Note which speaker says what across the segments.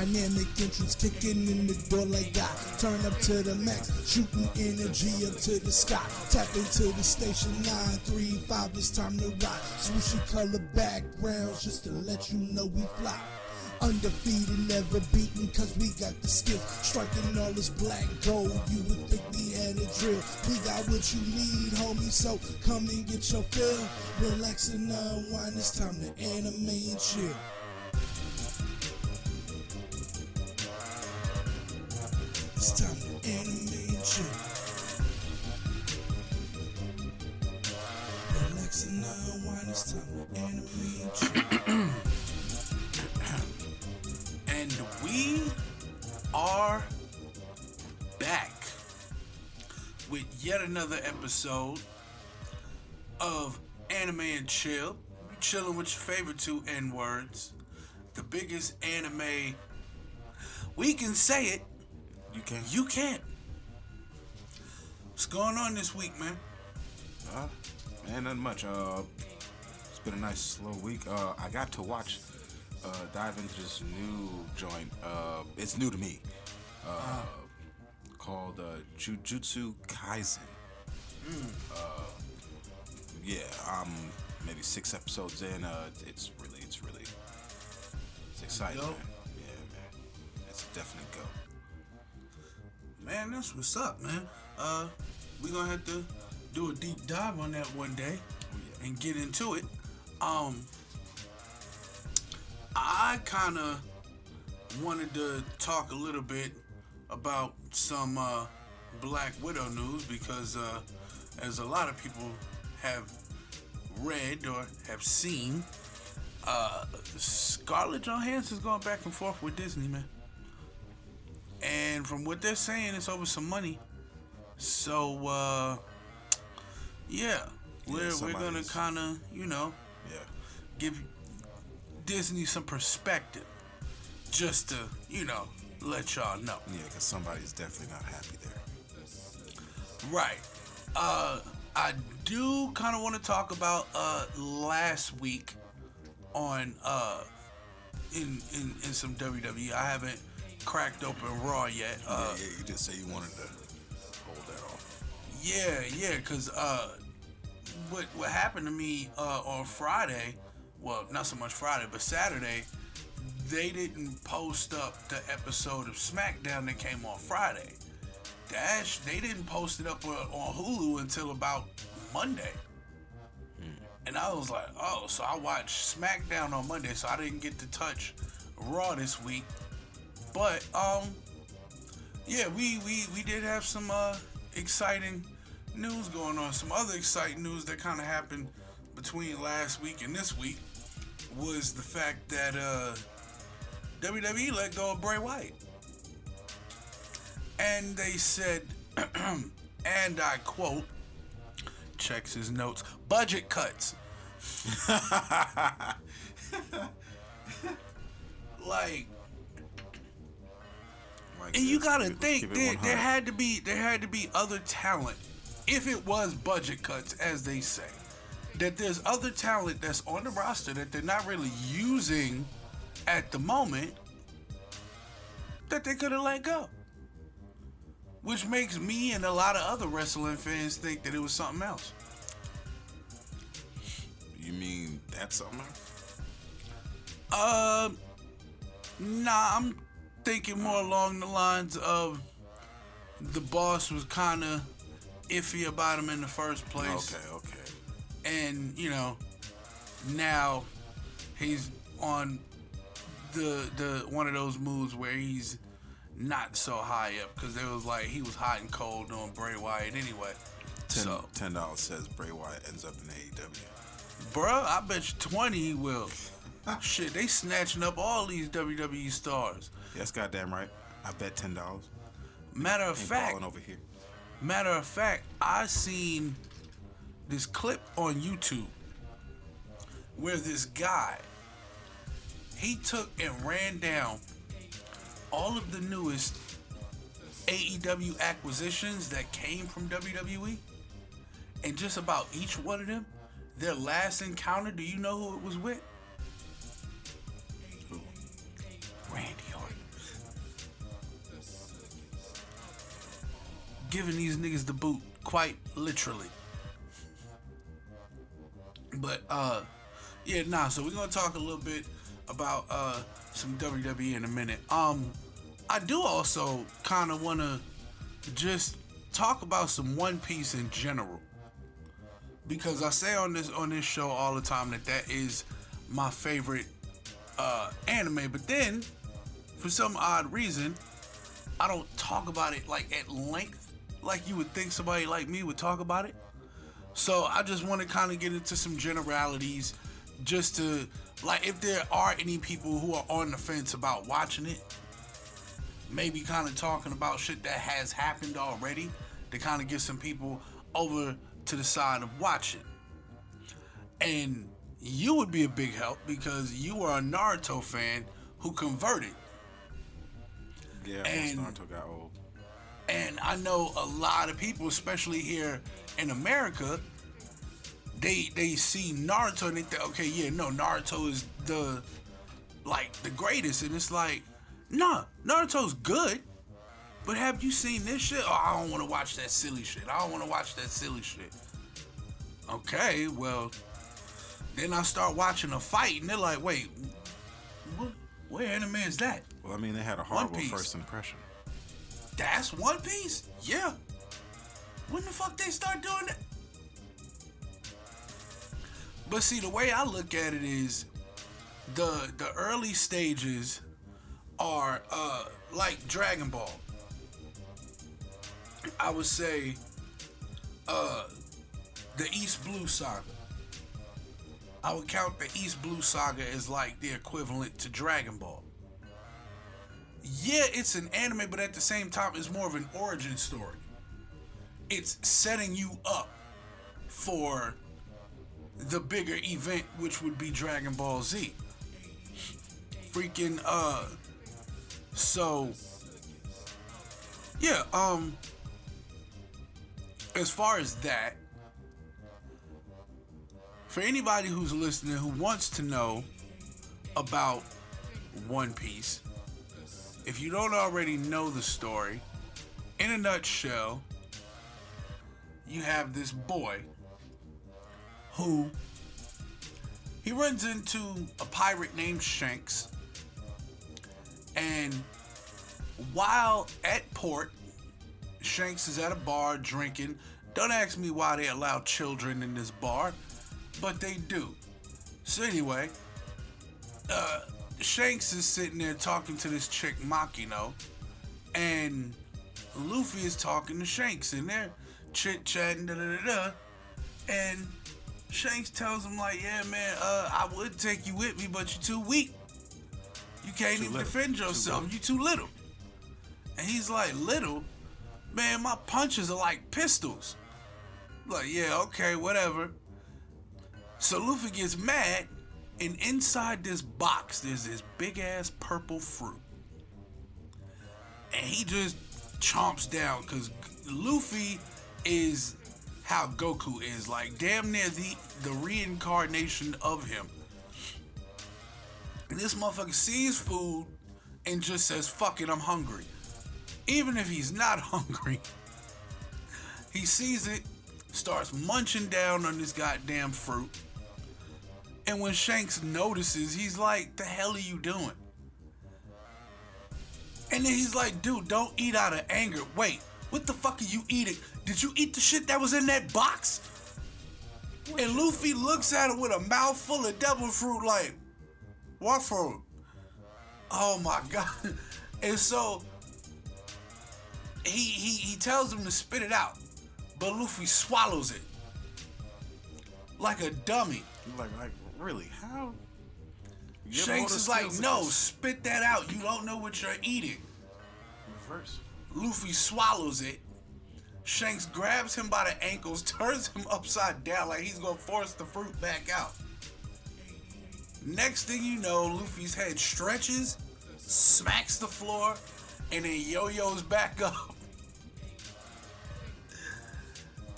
Speaker 1: Dynamic entrance kicking in the door like God. Turn up to the max, shooting energy up to the sky. Tap into the station 935, it's time to ride. Swooshy color backgrounds just to let you know we fly. Undefeated, never beaten, cause we got the skill. Striking all this black gold, you would think we had a drill. We got what you need, homie, so come and get your fill. Relax and unwind, it's time to anime and chill. It's time to anime and chill. Relax and unwind, it's time to anime and chill.
Speaker 2: And we are back with yet another episode of Anime and Chill. You chilling with your favorite two N-words. The biggest anime. We can say it.
Speaker 3: You can.
Speaker 2: You can't. What's going on this week, man?
Speaker 3: Man, nothing much. It's been a nice slow week. I got to watch, dive into this new joint. It's new to me. Called Jujutsu Kaisen. Yeah, I'm maybe 6 episodes in. It's exciting, man. Yeah, man. It's a definite go.
Speaker 2: Man, that's what's up, man. We gonna have to do a deep dive on that one day and get into it. I kind of wanted to talk a little bit about some Black Widow news because as a lot of people have read or have seen, Scarlett Johansson's going back and forth with Disney, man. And from what they're saying, it's over some money. So, we're gonna kind of, give Disney some perspective, just to, let y'all know.
Speaker 3: Yeah, because somebody's definitely not happy there.
Speaker 2: Right. I do kind of want to talk about last week on in some WWE. I haven't cracked open Raw yet.
Speaker 3: You did say you wanted to hold that off.
Speaker 2: Yeah, because what happened to me on Friday, well, not so much Friday, but Saturday, they didn't post up the episode of SmackDown that came on Friday. They didn't post it up on Hulu until about Monday. And I was like, oh, so I watched SmackDown on Monday, so I didn't get to touch Raw this week. But, we did have some exciting news going on. Some other exciting news that kind of happened between last week and this week was the fact that WWE let go of Bray Wyatt. And they said, and I quote, checks his notes, budget cuts. Like, and you gotta think there had to be other talent. If it was budget cuts, as they say, that there's other talent that's on the roster that they're not really using at the moment that they could have let go. Which makes me and a lot of other wrestling fans think that it was something else.
Speaker 3: You mean that's something else?
Speaker 2: Nah, I'm thinking more along the lines of the boss was kind of iffy about him in the first place.
Speaker 3: Okay.
Speaker 2: And, now he's on the one of those moves where he's not so high up because it was like he was hot and cold on Bray Wyatt anyway.
Speaker 3: $10 says Bray Wyatt ends up in AEW.
Speaker 2: Bruh, I bet you 20 he will. Shit, they snatching up all these WWE stars.
Speaker 3: Yes, goddamn right. I bet $10.
Speaker 2: Matter of fact,
Speaker 3: over here.
Speaker 2: I seen this clip on YouTube where this guy, he took and ran down all of the newest AEW acquisitions that came from WWE, and just about each one of them, their last encounter, do you know who it was with?
Speaker 3: Who?
Speaker 2: Randy Orton. giving these niggas the boot, quite literally. But yeah, nah. So we're gonna talk a little bit about some WWE in a minute. I do also kind of want to just talk about some One Piece in general, because I say on this show all the time that is my favorite anime, but then for some odd reason I don't talk about it like at length like you would think somebody like me would talk about it. So I just want to kind of get into some generalities, just to, like, if there are any people who are on the fence about watching it, maybe kind of talking about shit that has happened already to kind of get some people over to the side of watching. And you would be a big help because you are a Naruto fan who converted.
Speaker 3: Yeah,
Speaker 2: and
Speaker 3: once Naruto got old.
Speaker 2: And I know a lot of people, especially here in America, they see Naruto and they think, okay, yeah, no, Naruto is the greatest. And it's like, nah, Naruto's good, but have you seen this shit? Oh, I don't want to watch that silly shit. I don't want to watch that silly shit. Okay, well, then I start watching a fight and they're like, wait, where anime is that?
Speaker 3: Well, I mean, they had a horrible first impression.
Speaker 2: That's One Piece? Yeah. When the fuck they start doing that? But see, the way I look at it is the early stages are like Dragon Ball. I would say the East Blue Saga. I would count the East Blue Saga as like the equivalent to Dragon Ball. Yeah, it's an anime, but at the same time, it's more of an origin story. It's setting you up for the bigger event, which would be Dragon Ball Z. Freaking, so, yeah, as far as that, for anybody who's listening who wants to know about One Piece, if you don't already know the story, in a nutshell, you have this boy who he runs into a pirate named Shanks, and while at port, Shanks is at a bar drinking. Don't ask me why they allow children in this bar, but they do. So anyway, Shanks is sitting there talking to this chick Makino, and Luffy is talking to Shanks, and they're chit-chatting, and Shanks tells him like, yeah, man, I would take you with me, but you're too weak. You can't even defend yourself. You're too little. And he's like, little? Man, my punches are like pistols. Like, yeah, okay, whatever. So Luffy gets mad, and inside this box, there's this big-ass purple fruit. And he just chomps down, because Luffy is how Goku is, like damn near the reincarnation of him. And this motherfucker sees food and just says, fuck it, I'm hungry. Even if he's not hungry, he sees it, starts munching down on this goddamn fruit. And when Shanks notices, he's like, the hell are you doing? And then he's like, dude, don't eat out of anger. Wait, what the fuck are you eating? Did you eat the shit that was in that box? And Luffy looks at it with a mouthful of devil fruit like, what fruit? Oh my God. And so he tells him to spit it out, but Luffy swallows it like a dummy.
Speaker 3: Like really? How?
Speaker 2: Shanks is like, no, spit that out. You don't know what you're eating.
Speaker 3: Reverse.
Speaker 2: Luffy swallows it. Shanks grabs him by the ankles, turns him upside down like he's gonna force the fruit back out. Next thing you know, Luffy's head stretches, smacks the floor, and then yo-yos back up.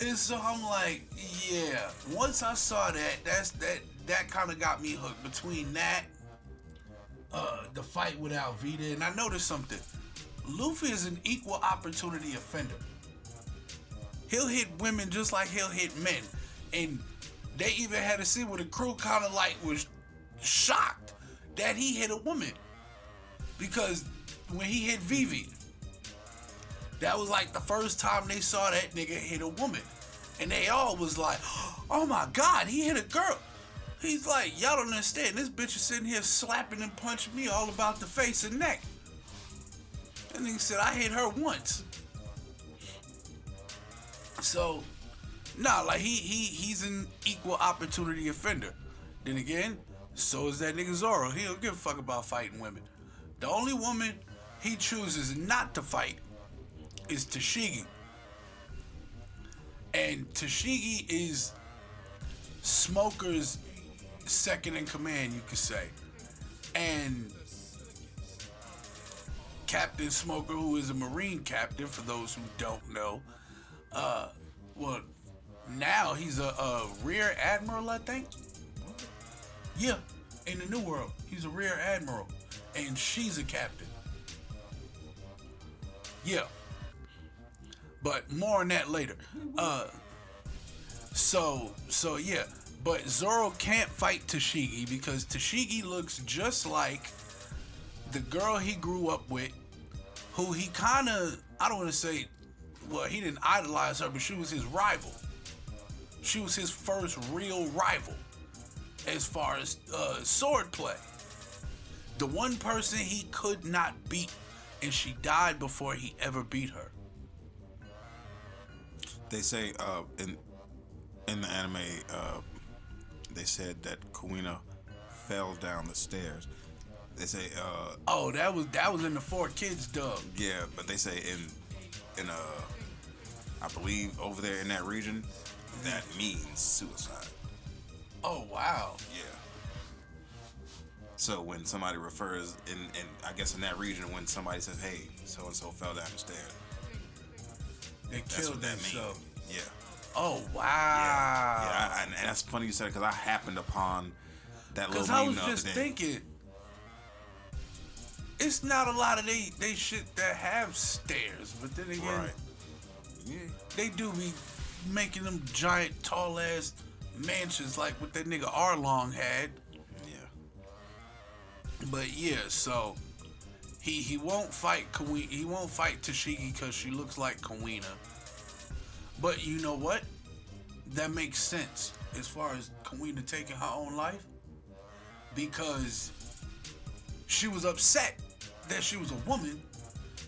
Speaker 2: And so I'm like, yeah. Once I saw that kind of got me hooked. Between that, the fight with Alvida, and I noticed something. Luffy is an equal opportunity offender. He'll hit women just like he'll hit men. And they even had a scene where the crew kind of like was shocked that he hit a woman. Because when he hit Vivi, that was like the first time they saw that nigga hit a woman. And they all was like, oh my God, he hit a girl. He's like, y'all don't understand. This bitch is sitting here slapping and punching me all about the face and neck. And he said, I hit her once. So, nah, like he's an equal opportunity offender. Then again, so is that nigga Zoro. He don't give a fuck about fighting women. The only woman he chooses not to fight is Tashigi. And Tashigi is Smoker's second in command, you could say. And Captain Smoker, who is a Marine captain, for those who don't know, well, now he's a rear admiral, I think. Yeah, in the New World, he's a rear admiral, and she's a captain. Yeah, but more on that later. So yeah, but Zoro can't fight Tashigi because Tashigi looks just like the girl he grew up with, who he kind of, I don't want to say, well, he didn't idolize her, but she was his rival. She was his first real rival as far as sword play. The one person he could not beat, and she died before he ever beat her.
Speaker 3: They say in the anime, they said that Kuina fell down the stairs. They say
Speaker 2: oh, that was in the 4Kids dub.
Speaker 3: Yeah, but they say in I believe over there in that region, that means suicide.
Speaker 2: Oh wow.
Speaker 3: Yeah. So when somebody refers in I guess in that region, when somebody says, "Hey, so and so fell down the stairs,"
Speaker 2: they
Speaker 3: that's
Speaker 2: killed
Speaker 3: what that
Speaker 2: themselves.
Speaker 3: means. Yeah.
Speaker 2: Oh wow.
Speaker 3: Yeah. And that's funny you said it because I happened upon that little
Speaker 2: Because I
Speaker 3: meme
Speaker 2: was
Speaker 3: the
Speaker 2: just
Speaker 3: other day.
Speaker 2: thinking, it's not a lot of they shit that have stairs, but then again,
Speaker 3: Right. Yeah.
Speaker 2: they do be making them giant, tall ass mansions like what that nigga Arlong had.
Speaker 3: Yeah.
Speaker 2: But yeah, so he won't fight Kuina. He won't fight Tashigi because she looks like Kuina. But you know what? That makes sense as far as Kuina taking her own life, because she was upset that she was a woman,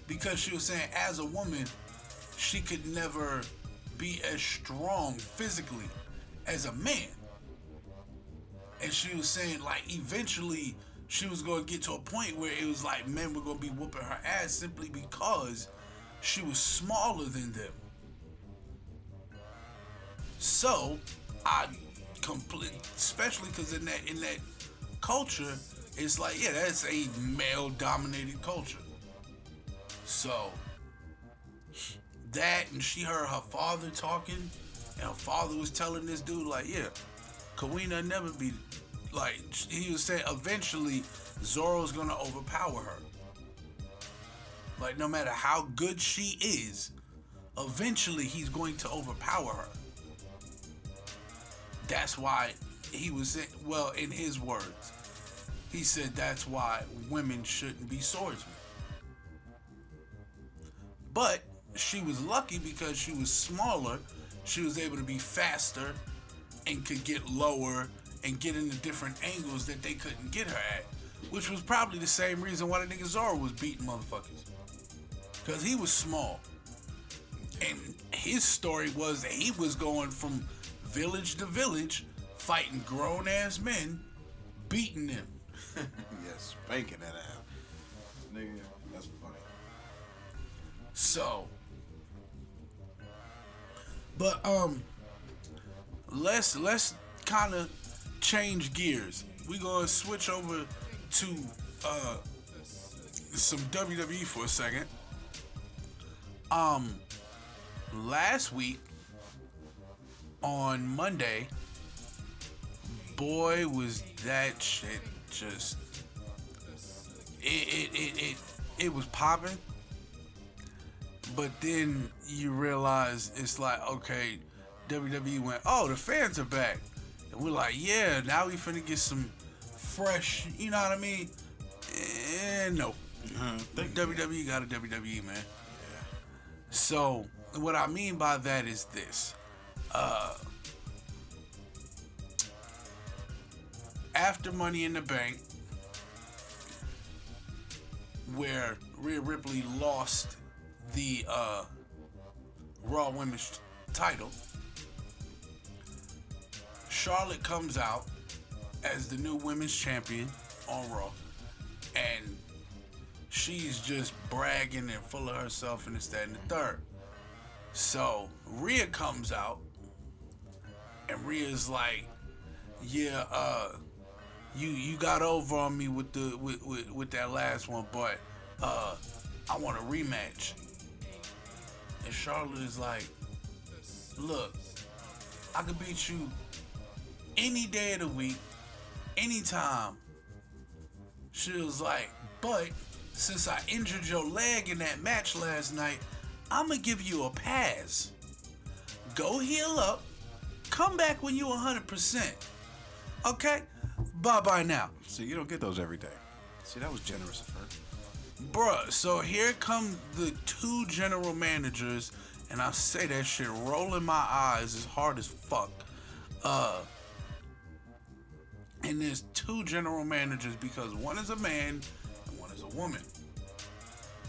Speaker 2: because she was saying as a woman she could never be as strong physically as a man. And she was saying like eventually she was going to get to a point where it was like men were going to be whooping her ass simply because she was smaller than them. So I especially because in that culture, it's like, yeah, that's a male dominated culture. So that, and she heard her father talking, and her father was telling this dude like, yeah, Kuina never be, like, he was saying eventually Zoro's gonna overpower her. Like, no matter how good she is, eventually he's going to overpower her. That's why he was, well, in his words, he said that's why women shouldn't be swordsmen. But she was lucky because she was smaller. She was able to be faster and could get lower and get into different angles that they couldn't get her at, which was probably the same reason why the nigga Zoro was beating motherfuckers, because he was small. And his story was that he was going from village to village fighting grown-ass men, beating them.
Speaker 3: Yeah, spanking that ass. Nigga, that's funny.
Speaker 2: So, but let's kind of change gears. We gonna switch over to some WWE for a second. Last week on Monday, boy, was that shit just it was popping. But then you realize it's like, okay, WWE went, oh, the fans are back. And we're like, yeah, now we finna get some fresh, you know what I mean? And no. WWE got a WWE, man.
Speaker 3: Yeah.
Speaker 2: So, what I mean by that is this. After Money in the Bank, where Rhea Ripley lost the Raw Women's title, Charlotte comes out as the new women's champion on Raw, and she's just bragging and full of herself and this, that, and the third. So Rhea comes out, and Rhea's like, yeah, you got over on me with the with that last one, but I want a rematch. And Charlotte is like, look, I could beat you any day of the week, anytime. She was like, but since I injured your leg in that match last night, I'm gonna give you a pass. Go heal up, come back when you're 100%. Okay? Bye-bye now.
Speaker 3: So you don't get those every day. See, that was generous of her.
Speaker 2: Bruh, so here come the two general managers, and I say that shit rolling my eyes as hard as fuck. And there's two general managers because one is a man and one is a woman.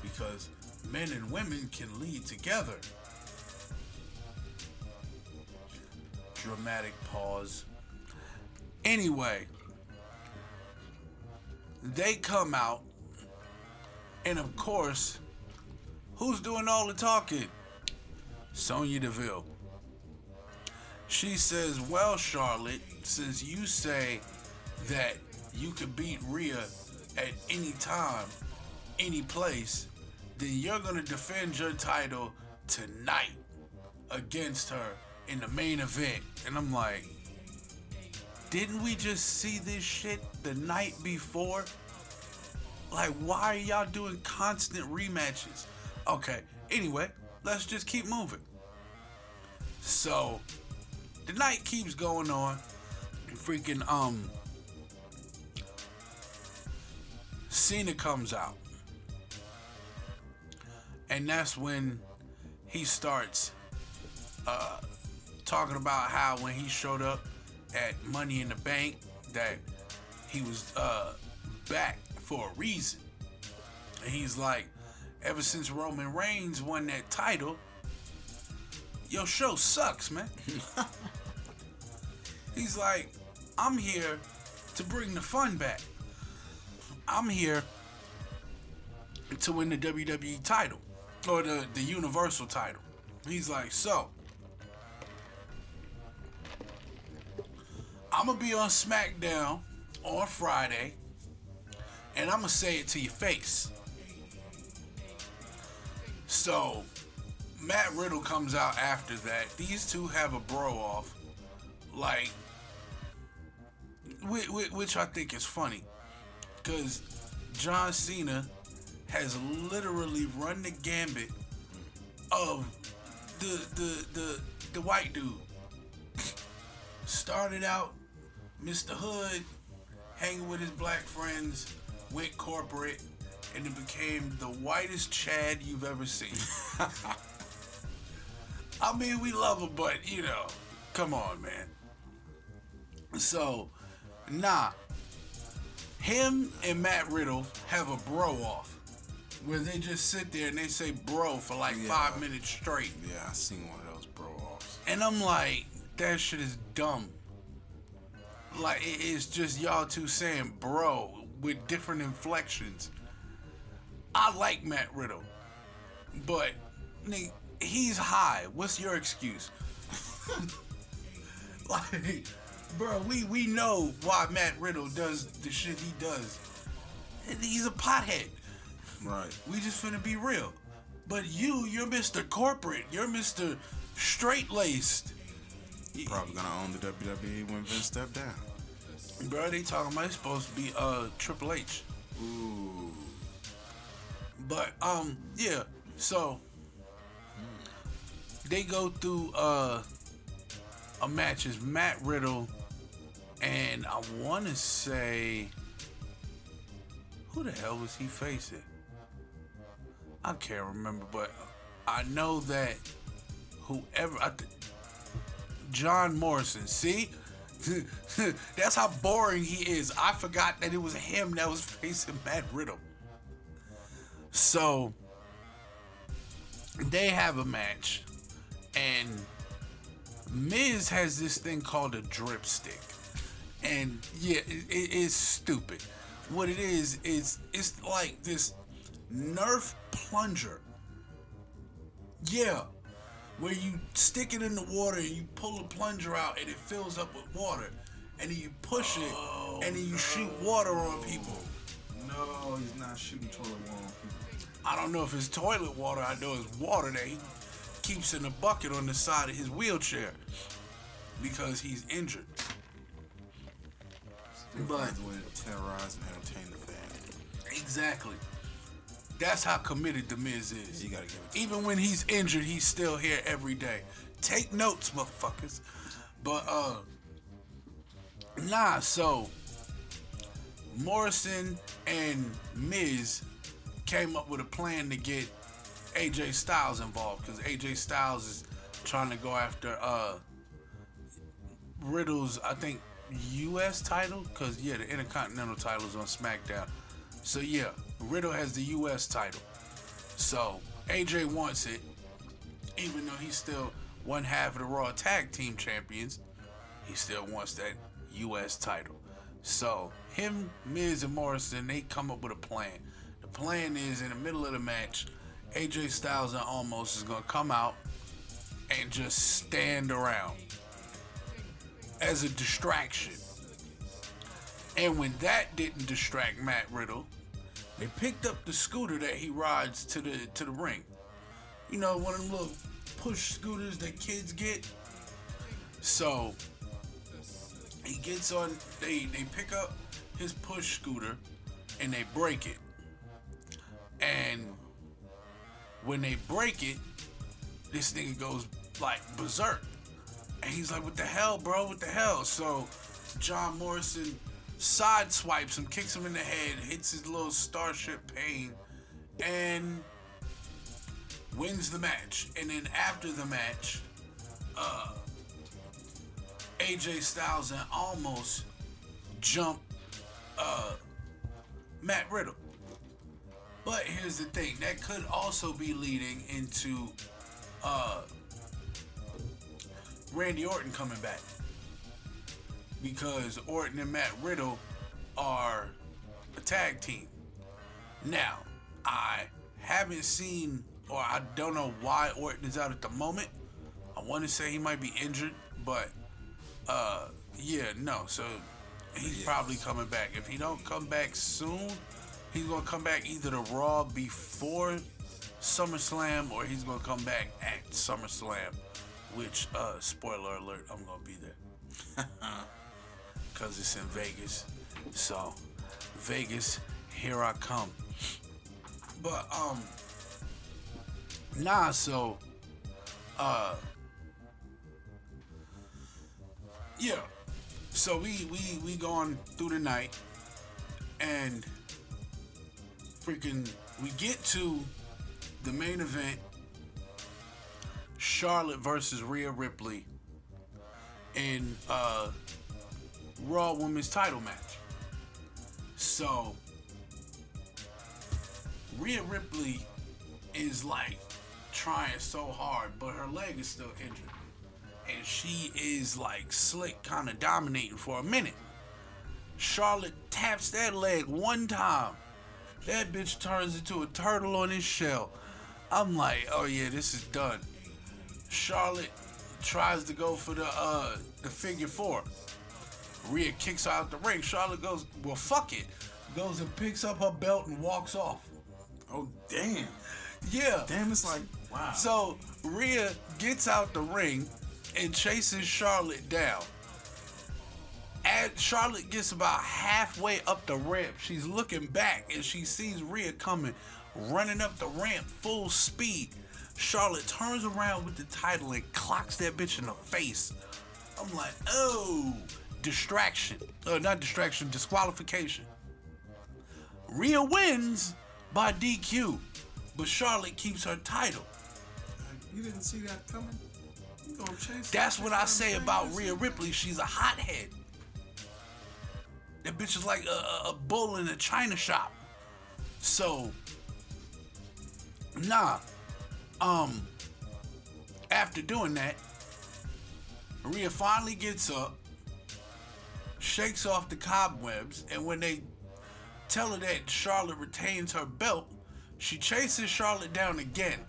Speaker 2: Because men and women can lead together. Dramatic pause. Anyway, they come out, and of course, who's doing all the talking? Sonya Deville. She says, well, Charlotte, since you say that you could beat Rhea at any time, any place, then you're going to defend your title tonight against her in the main event. And I'm like, didn't we just see this shit the night before? Like, why are y'all doing constant rematches? Okay, anyway, let's just keep moving. So, the night keeps going on. Freaking, Cena comes out. And that's when he starts talking about how when he showed up at Money in the Bank, that he was back for a reason. And he's like, ever since Roman Reigns won that title, your show sucks, man. He's like, I'm here to bring the fun back. I'm here to win the WWE title, or the Universal title. He's like, so, I'm going to be on SmackDown on Friday, and I'm going to say it to your face. So, Matt Riddle comes out after that. These two have a bro-off, like, which I think is funny, because John Cena has literally run the gambit of the white dude. Started out Mr. Hood, hanging with his black friends, went corporate, and it became the whitest Chad you've ever seen. I mean, we love him, but, you know, come on, man. So, him and Matt Riddle have a bro-off, where they just sit there and they say bro for like 5 minutes straight.
Speaker 3: Yeah, I seen one of those bro-offs.
Speaker 2: And I'm like, that shit is dumb. Like, it's just y'all two saying bro with different inflections. I like Matt Riddle, but he's high. What's your excuse? Like, bro, we know why Matt Riddle does the shit he does. He's a pothead.
Speaker 3: Right.
Speaker 2: We just finna be real. But you're Mr. Corporate. You're Mr. Straight-laced.
Speaker 3: Probably gonna own the WWE when Vince stepped down.
Speaker 2: Bro, they talking about it's supposed to be Triple H.
Speaker 3: Ooh.
Speaker 2: But yeah, so they go through a match. Is Matt Riddle and I want to say, who the hell was he facing? I can't remember, but I know that John Morrison. See, that's how boring he is. I forgot that it was him that was facing Matt Riddle. So they have a match, and Miz has this thing called a drip stick, and yeah, it is stupid. What it is it's like this Nerf plunger. Yeah, where you stick it in the water and you pull the plunger out and it fills up with water, and then you push it and then you shoot water on people.
Speaker 3: No, he's not shooting toilet water on people.
Speaker 2: I don't know if it's toilet water. I know it's water that he keeps in a bucket on the side of his wheelchair because he's injured.
Speaker 3: But the way to terrorize and entertain the fan.
Speaker 2: Exactly. That's how committed The Miz is.
Speaker 3: You gotta give it to
Speaker 2: Even when he's injured, he's still here every day. Take notes, motherfuckers. But so Morrison and Miz came up with a plan to get AJ Styles involved because AJ Styles is trying to go after Riddle's, I think, U.S. title, because yeah, the Intercontinental title is on SmackDown. So yeah, Riddle has the U.S. title. So AJ wants it, even though he's still one half of the Raw Tag Team Champions. He still wants that U.S. title. So him, Miz, and Morrison, they come up with a plan. The plan is, in the middle of the match, AJ Styles and Omos is gonna come out and just stand around as a distraction. And when that didn't distract Matt Riddle, they picked up the scooter that he rides to the ring. You know, one of them little push scooters that kids get. So he gets on, they pick up his push scooter and they break it. And when they break it, this nigga goes like berserk. And he's like, what the hell, bro? What the hell? So John Morrison side swipes him, kicks him in the head, hits his little Starship Pain, and wins the match. And then after the match, AJ Styles and Omos jump Matt Riddle. But here's the thing, that could also be leading into Randy Orton coming back, because Orton and Matt Riddle are a tag team. Now, I haven't seen, or I don't know why Orton is out at the moment. I want to say he might be injured, but so he's probably coming back. If he don't come back soon, he's gonna come back either to Raw before SummerSlam, or he's gonna come back at SummerSlam, which, spoiler alert, I'm gonna be there. Cause it's in Vegas. So, Vegas, here I come. But, yeah. So we going through the night, and freaking, we get to the main event, Charlotte versus Rhea Ripley in Raw Women's title match. So Rhea Ripley is like trying so hard, but her leg is still injured. And she is like slick, kind of dominating for a minute. Charlotte taps that leg one time. That bitch turns into a turtle on his shell. I'm like, oh yeah, this is done. Charlotte tries to go for the figure four. Rhea kicks her out the ring. Charlotte goes, well, fuck it. Goes and picks up her belt and walks off.
Speaker 3: Oh, damn.
Speaker 2: Yeah.
Speaker 3: Damn, it's like, wow.
Speaker 2: So Rhea gets out the ring and chases Charlotte down. As Charlotte gets about halfway up the ramp, she's looking back and she sees Rhea coming, running up the ramp full speed. Charlotte turns around with the title and clocks that bitch in the face. I'm like, oh, distraction. Not distraction, disqualification. Rhea wins by DQ, but Charlotte keeps her title.
Speaker 4: You didn't see that coming? You gonna chase
Speaker 2: That's
Speaker 4: that
Speaker 2: what
Speaker 4: shit
Speaker 2: I
Speaker 4: down
Speaker 2: say
Speaker 4: the
Speaker 2: about
Speaker 4: street?
Speaker 2: Rhea Ripley. She's a hothead. That bitch is like a bull in a china shop. So, nah. After doing that, Rhea finally gets up, shakes off the cobwebs, and when they tell her that Charlotte retains her belt, she chases Charlotte down again,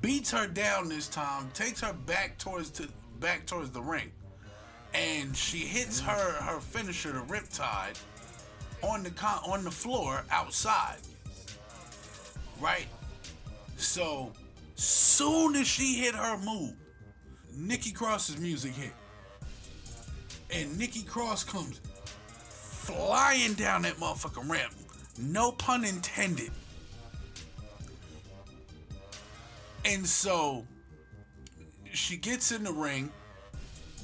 Speaker 2: beats her down this time, takes her back towards the ring, and she hits her finisher, the Riptide, on the floor outside. Right? So, soon as she hit her move, Nikki Cross's music hit. And Nikki Cross comes flying down that motherfucking ramp. No pun intended. And so, she gets in the ring.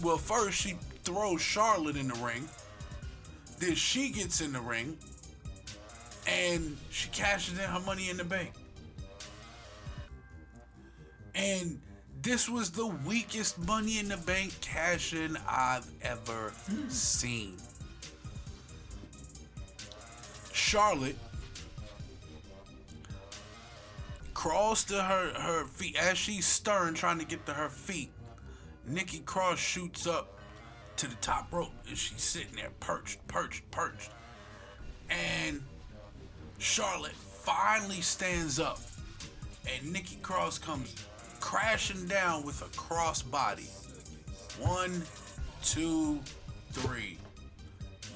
Speaker 2: Well, first she throws Charlotte in the ring. Then she gets in the ring. And she cashes in her Money in the Bank. And this was the weakest Money in the Bank cash-in I've ever seen. Charlotte crawls to her feet. As she's stirring, trying to get to her feet, Nikki Cross shoots up to the top rope, and she's sitting there perched. And Charlotte finally stands up, and Nikki Cross comes crashing down with a cross body. 1, 2, 3.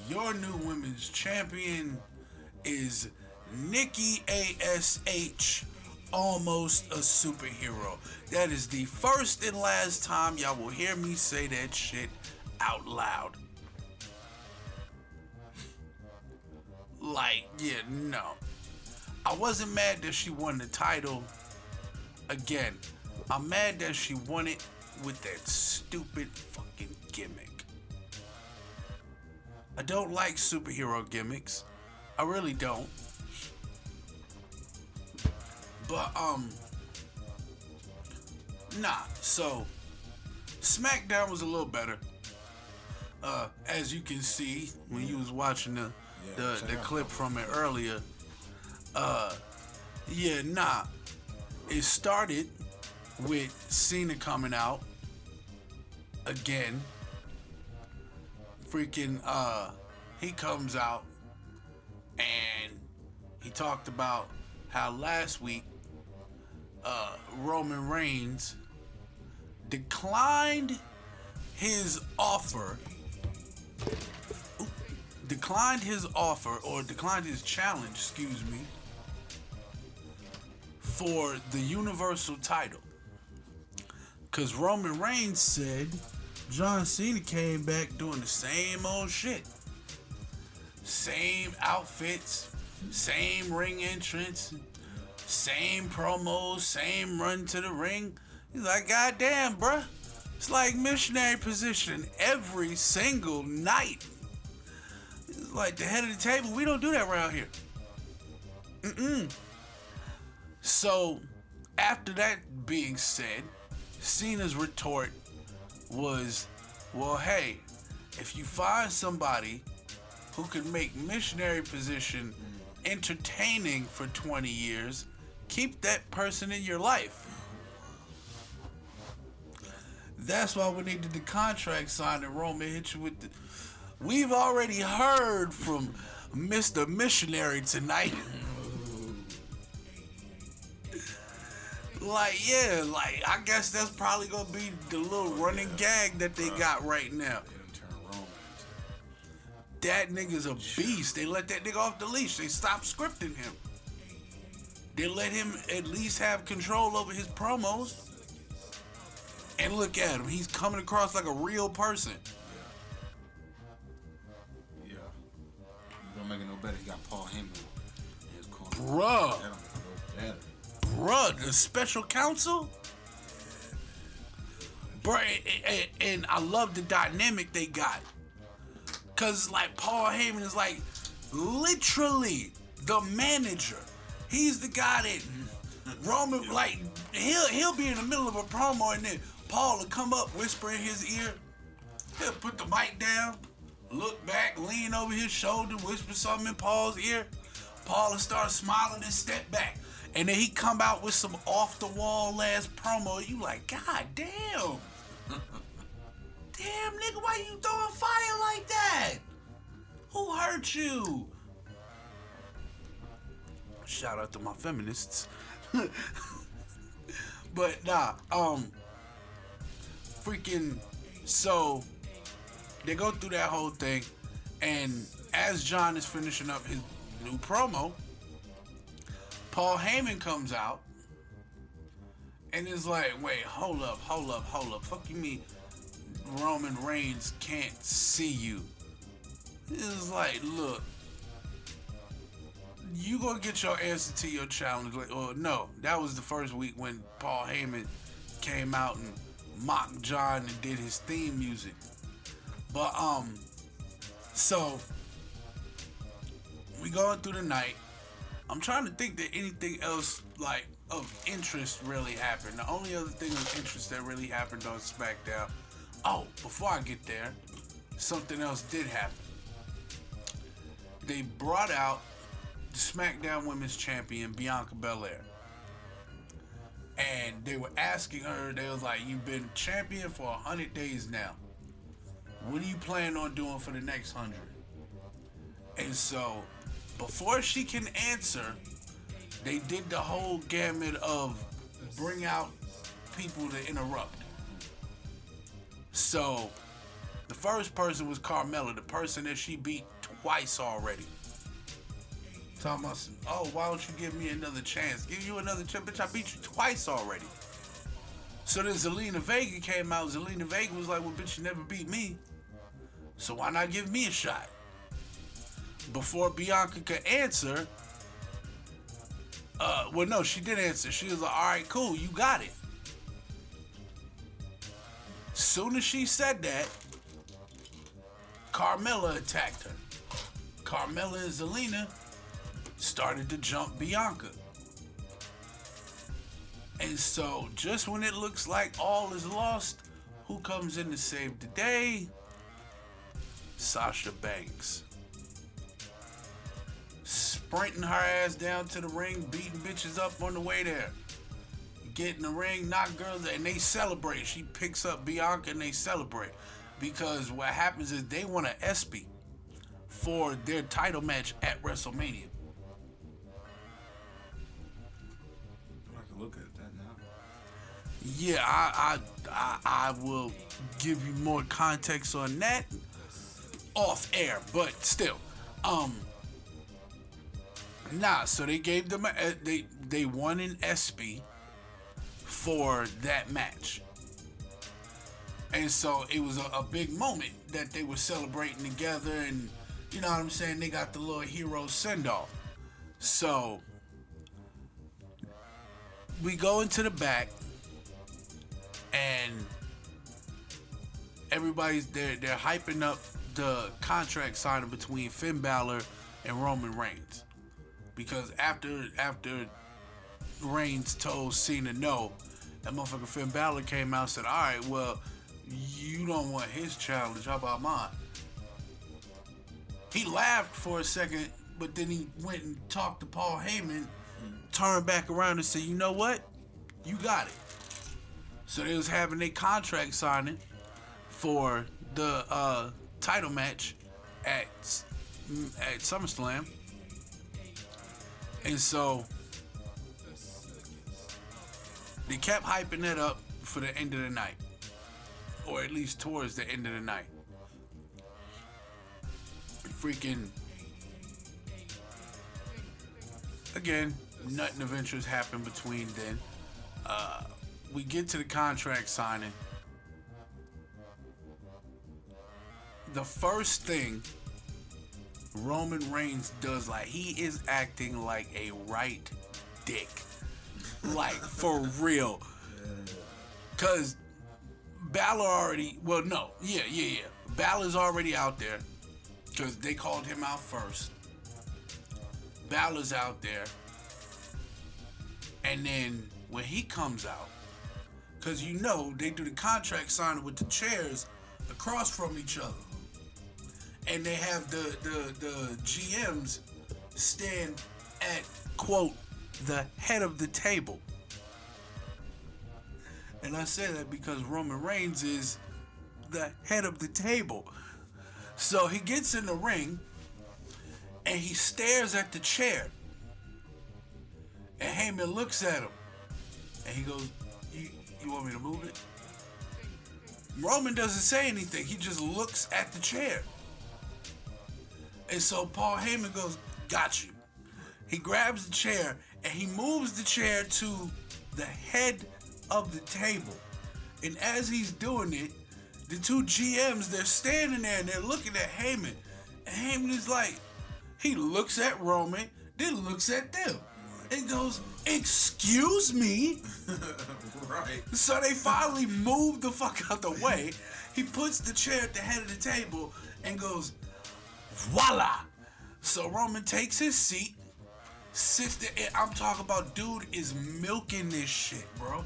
Speaker 2: Your new women's champion is Nikki ASH, almost a superhero. That is the first and last time y'all will hear me say that shit out loud. Like, yeah, no. I wasn't mad that she won the title again. I'm mad that she won it with that stupid fucking gimmick. I don't like superhero gimmicks. I really don't. But, nah. So, SmackDown was a little better. As you can see when you was watching the clip from it earlier. It started with Cena coming out again. Freaking, he comes out and he talked about how last week Roman Reigns declined his offer, or declined his challenge, excuse me, for the Universal title. Because Roman Reigns said John Cena came back doing the same old shit. Same outfits, same ring entrance, same promos, same run to the ring. He's like, God damn, bruh. It's like missionary position every single night. It's like the head of the table. We don't do that around here. So, after that being said, Cena's retort was, well, hey, if you find somebody who can make missionary position entertaining for 20 years, keep that person in your life. That's why we needed the contract signed and Roman hit you with the... We've already heard from Mr. Missionary tonight. I guess that's probably gonna be the little running gag that they got right now. That nigga's a beast. They let that nigga off the leash. They stopped scripting him. They let him at least have control over his promos. And look at him. He's coming across like a real person.
Speaker 3: Yeah. You don't make it no better. He got Paul Heyman in his corner.
Speaker 2: Bruh.
Speaker 3: That don't make it no better.
Speaker 2: bruh, the special counsel? Bruh, and I love the dynamic they got. Cause like Paul Heyman is like literally the manager. He's the guy that Roman, like, he'll be in the middle of a promo and then Paul will come up, whisper in his ear. He'll put the mic down, look back, lean over his shoulder, whisper something in Paul's ear. Paul will start smiling and step back. And then he come out with some off-the-wall ass promo. You like, God damn. Damn, nigga, why you throwing fire like that? Who hurt you? Shout out to my feminists. But nah, freaking, so they go through that whole thing, and as John is finishing up his new promo, Paul Heyman comes out and is like, wait, hold up. Fuck you mean Roman Reigns can't see you? It's like, look, you gonna get your answer to your challenge. Like, or no, that was the first week when Paul Heyman came out and mocked John and did his theme music. But so we going through the night. I'm trying to think that anything else like of interest really happened. The only other thing of interest that really happened on SmackDown. Oh, before I get there, something else did happen. They brought out the SmackDown Women's Champion, Bianca Belair. And they were asking her, they was like, you've been champion for 100 days now. What are you planning on doing for the next 100? And so, before she can answer, they did the whole gamut of bring out people to interrupt. So, the first person was Carmella, the person that she beat twice already. Talking about, oh, why don't you give me another chance? Give you another chance, bitch, I beat you twice already. So then Zelina Vega came out. Zelina Vega was like, well, bitch, you never beat me. So why not give me a shot? Before Bianca could answer, well, no, she did answer. She was like, all right, cool, you got it. Soon as she said that, Carmella attacked her. Carmella and Zelina started to jump Bianca. And so, just when it looks like all is lost, who comes in to save the day? Sasha Banks. Sprinting her ass down to the ring, beating bitches up on the way there. Get in the ring, knock girls, and they celebrate. She picks up Bianca and they celebrate. Because what happens is they want an ESPY for their title match at WrestleMania.
Speaker 3: Look at that now.
Speaker 2: Yeah, I will give you more context on that off air, but still, so they gave them they won an ESPY for that match, and so it was a big moment that they were celebrating together, and you know what I'm saying, they got the little hero send off. So we go into the back, and everybody's they're hyping up the contract signing between Finn Balor and Roman Reigns, because after Reigns told Cena no, that motherfucker Finn Balor came out and said, all right, well, you don't want his challenge, how about mine? He laughed for a second, but then he went and talked to Paul Heyman, turned back around and said, you know what? You got it. So they was having a contract signing for the title match at SummerSlam. And so they kept hyping it up for the end of the night, or at least towards the end of the night. Freaking, again, nothing of interest happened between then. We get to the contract signing. The first thing Roman Reigns does, like, he is acting like a right dick. Like, for real. Because Balor already, well, no. Yeah. Balor's already out there. Because they called him out first. Balor's out there. And then when he comes out, because you know they do the contract signing with the chairs across from each other. And they have the GMs stand at, quote, the head of the table. And I say that because Roman Reigns is the head of the table. So he gets in the ring and he stares at the chair. And Heyman looks at him and he goes, you want me to move it? Roman doesn't say anything. He just looks at the chair. And so Paul Heyman goes, got you. He grabs the chair and he moves the chair to the head of the table. And as he's doing it, the two GMs, they're standing there and they're looking at Heyman. And Heyman is like, he looks at Roman, then looks at them. And goes, excuse me?
Speaker 3: Right.
Speaker 2: So they finally move the fuck out the way. He puts the chair at the head of the table and goes, voila. So Roman takes his seat, sits there, and I'm talking about dude is milking this shit, bro.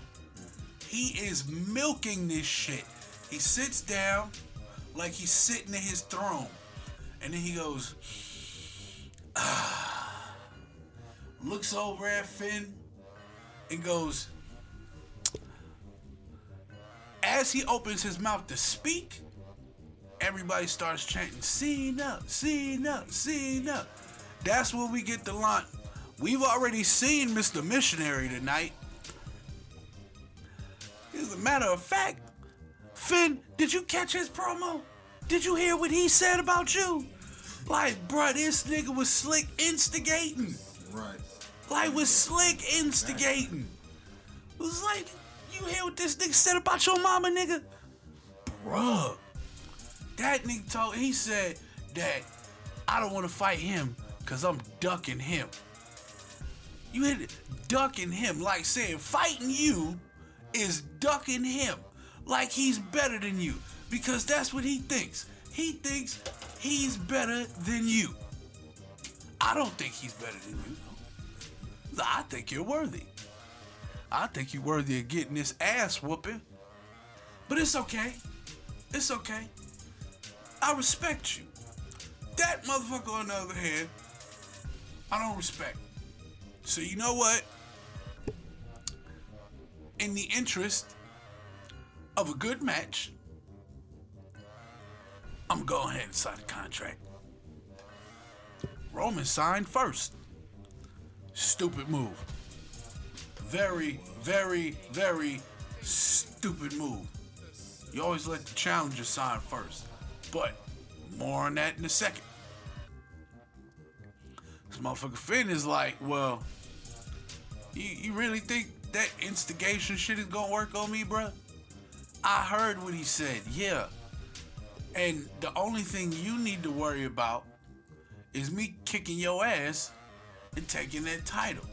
Speaker 2: He is milking this shit. He sits down like he's sitting in his throne. And then he goes, looks over at Finn and goes, as he opens his mouth to speak, everybody starts chanting, Cena, Cena, Cena. That's when we get the line. We've already seen Mr. Missionary tonight. As a matter of fact, Finn, did you catch his promo? Did you hear what he said about you? Like, bruh, this nigga was slick instigating.
Speaker 3: Right.
Speaker 2: Like, was slick instigating. It was like, you hear what this nigga said about your mama, nigga? Bruh. That nigga he said that I don't want to fight him because I'm ducking him. You hit it, ducking him, like saying fighting you is ducking him. Like he's better than you. Because that's what he thinks. He thinks he's better than you. I don't think he's better than you. I think you're worthy. I think you're worthy of getting this ass whooping. But it's okay. It's okay. I respect you. That motherfucker, on the other hand, I don't respect. So you know what? In the interest of a good match, I'm going ahead and sign the contract. Roman signed first. Stupid move. Very, very, very stupid move. You always let the challenger sign first. But more on that in a second. This motherfucker Finn is like, well, you really think that instigation shit is gonna work on me, bruh? I heard what he said, yeah. And the only thing you need to worry about is me kicking your ass and taking that title.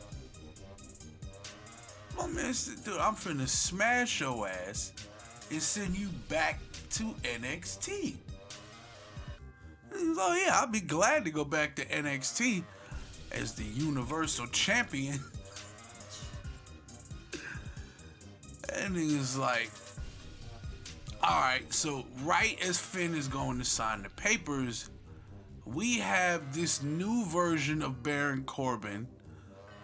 Speaker 2: My man said, dude, I'm finna smash your ass and send you back to NXT. Oh yeah, I'll be glad to go back to NXT as the Universal Champion. And he was like, alright, so right as Finn is going to sign the papers, we have this new version of Baron Corbin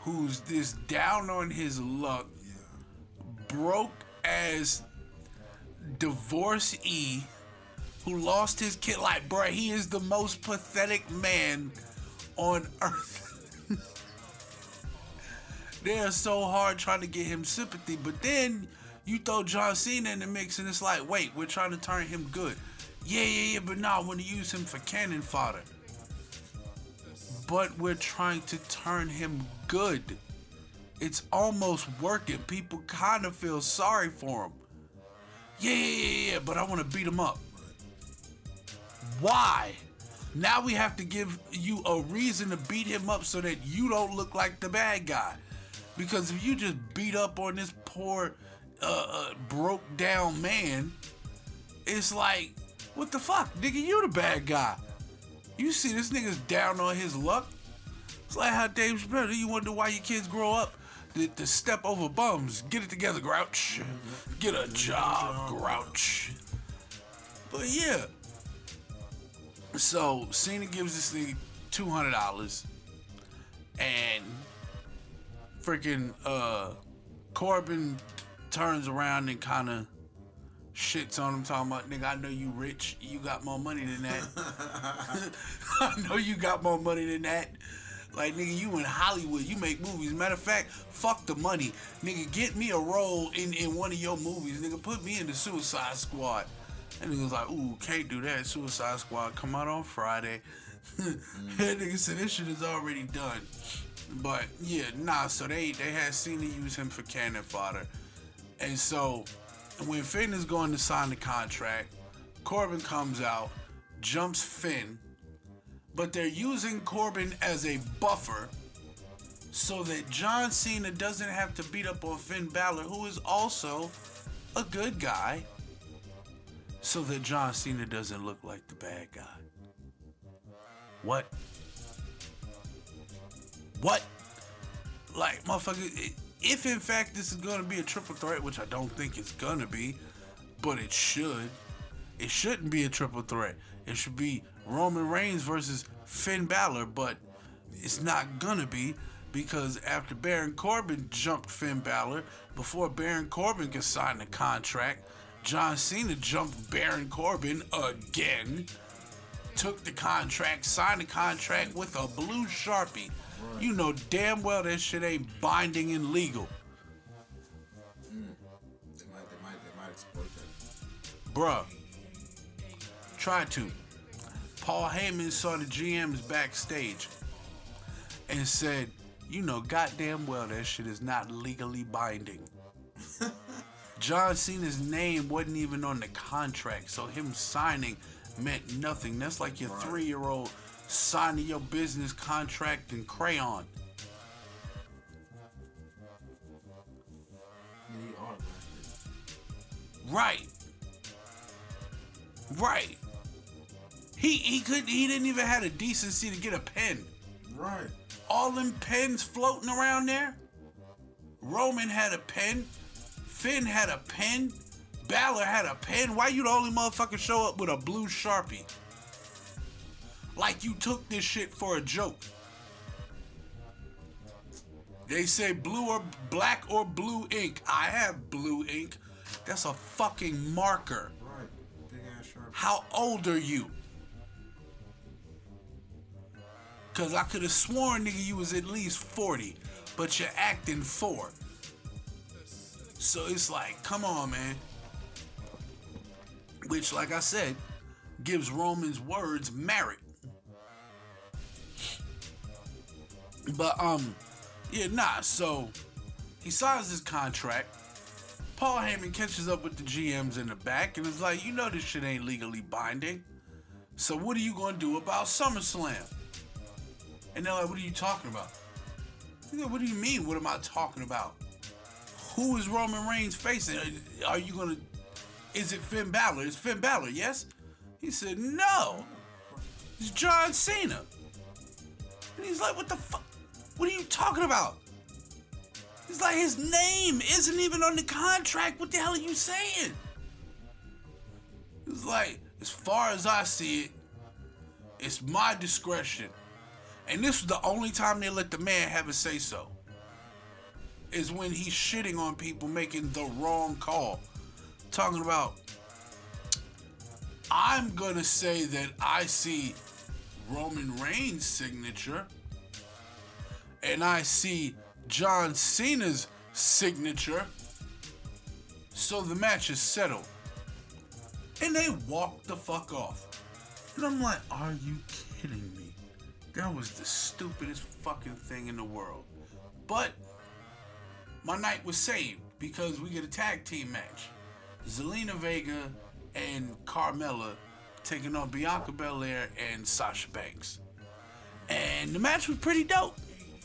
Speaker 2: who's this down on his luck, broke as divorcee who lost his kid. Like, bruh, he is the most pathetic man on earth. They're so hard trying to get him sympathy, but then you throw John Cena in the mix and it's like, wait, we're trying to turn him good. Yeah, but nah, I want to use him for cannon fodder. But we're trying to turn him good. It's almost working. People kind of feel sorry for him. Yeah, but I want to beat him up. Why? Now we have to give you a reason to beat him up so that you don't look like the bad guy. Because if you just beat up on this poor, broke down man, it's like, what the fuck? Nigga, you the bad guy. You see this nigga's down on his luck. It's like how Dave Chappelle, you wonder why your kids grow up to step over bums. Get it together, Grouch. Get a job, Grouch. But yeah. So Cena gives this nigga $200 and freaking Corbin turns around and kind of shits on him, talking about, nigga, I know you rich. You got more money than that. I know you got more money than that. Like, nigga, you in Hollywood. You make movies. Matter of fact, fuck the money. Nigga, get me a role in one of your movies. Nigga, put me in the Suicide Squad. And nigga was like, ooh, can't do that. Suicide Squad come out on Friday. And nigga said, this shit is already done. But, yeah, nah, so they had Cena use him for cannon fodder. And so, when Finn is going to sign the contract, Corbin comes out, jumps Finn, but they're using Corbin as a buffer so that John Cena doesn't have to beat up on Finn Balor, who is also a good guy, so that John Cena doesn't look like the bad guy. What? Like, motherfucker, if in fact this is gonna be a triple threat, which I don't think it's gonna be, but it should. It shouldn't be a triple threat. It should be Roman Reigns versus Finn Balor, but it's not gonna be, because after Baron Corbin jumped Finn Balor, before Baron Corbin could sign the contract, John Cena jumped Baron Corbin again, took the contract, signed the contract with a blue Sharpie. Right. You know damn well that shit ain't binding and legal.
Speaker 3: They might exploit that.
Speaker 2: Bruh. Try to. Paul Heyman saw the GMs backstage and said, you know goddamn well that shit is not legally binding. John Cena's name wasn't even on the contract, so him signing meant nothing. That's like your 3-year-old signing your business contract in crayon. Right. He didn't even have the decency to get a pen.
Speaker 4: Right.
Speaker 2: All them pens floating around there. Roman had a pen. Finn had a pen. Balor had a pen. Why you the only motherfucker show up with a blue Sharpie? Like you took this shit for a joke. They say blue or black or blue ink. I have blue ink. That's a fucking marker.
Speaker 4: Right. Big ass Sharpie.
Speaker 2: How old are you? Cause I could have sworn, nigga, you was at least 40, but you're acting 4. So it's like, come on, man. Which, like I said, gives Roman's words merit. But, so he signs his contract. Paul Heyman catches up with the GMs in the back and is like, you know this shit ain't legally binding. So what are you gonna do about SummerSlam? And they're like, what are you talking about? What do you mean, what am I talking about? Who is Roman Reigns facing? Are you gonna, is it Finn Balor? It's Finn Balor, yes? He said, no. It's John Cena. And he's like, what the fuck? What are you talking about? He's like, his name isn't even on the contract. What the hell are you saying? He's like, as far as I see it, it's my discretion. And this was the only time they let the man have a say-so. Is when he's shitting on people making the wrong call. Talking about, I'm gonna say that I see Roman Reigns' signature and I see John Cena's signature, so the match is settled. And they walk the fuck off. And I'm like, are you kidding me? That was the stupidest fucking thing in the world. But my night was saved because we get a tag team match. Zelina Vega and Carmella taking on Bianca Belair and Sasha Banks. And the match was pretty dope.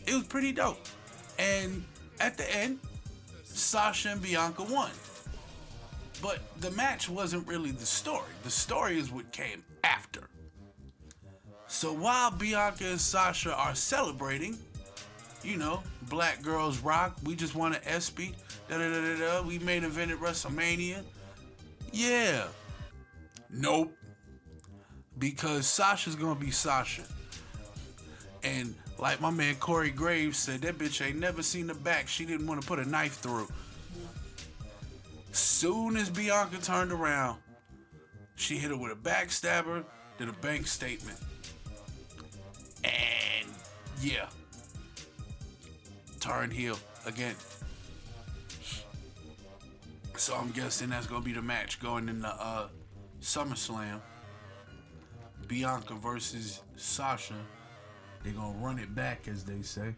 Speaker 2: It was pretty dope. And at the end, Sasha and Bianca won. But the match wasn't really the story. The story is what came after. So while Bianca and Sasha are celebrating, you know, black girls rock, we just want an ESPY, da-da-da-da-da, we main evented WrestleMania. Yeah. Nope. Because Sasha's gonna be Sasha. And like my man Corey Graves said, that bitch ain't never seen the back. She didn't want to put a knife through. Soon as Bianca turned around, she hit her with a backstabber, did a bank statement. And yeah. Turned heel again. So I'm guessing that's gonna be the match going into SummerSlam. Bianca versus Sasha. They're gonna run it back, as they say.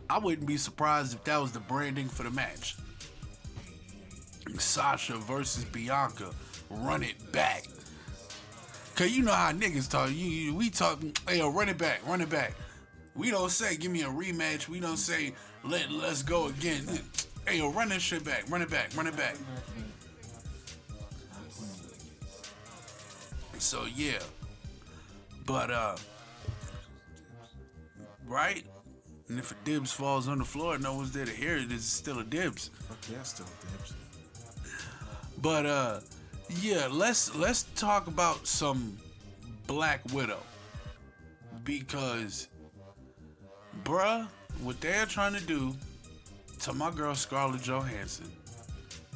Speaker 2: I wouldn't be surprised if that was the branding for the match. Sasha versus Bianca. Run it back. Cause you know how niggas talk. We talk, hey, yo, run it back, run it back. We don't say, give me a rematch. We don't say, let's go again. Hey, yo, run that shit back, run it back, run it back. So, yeah. But, right? And if a dibs falls on the floor, no one's there to hear it. It's still a dibs.
Speaker 3: Fuck yeah, still dibs.
Speaker 2: But, yeah, let's talk about some Black Widow. Because, bruh, what they're trying to do to my girl Scarlett Johansson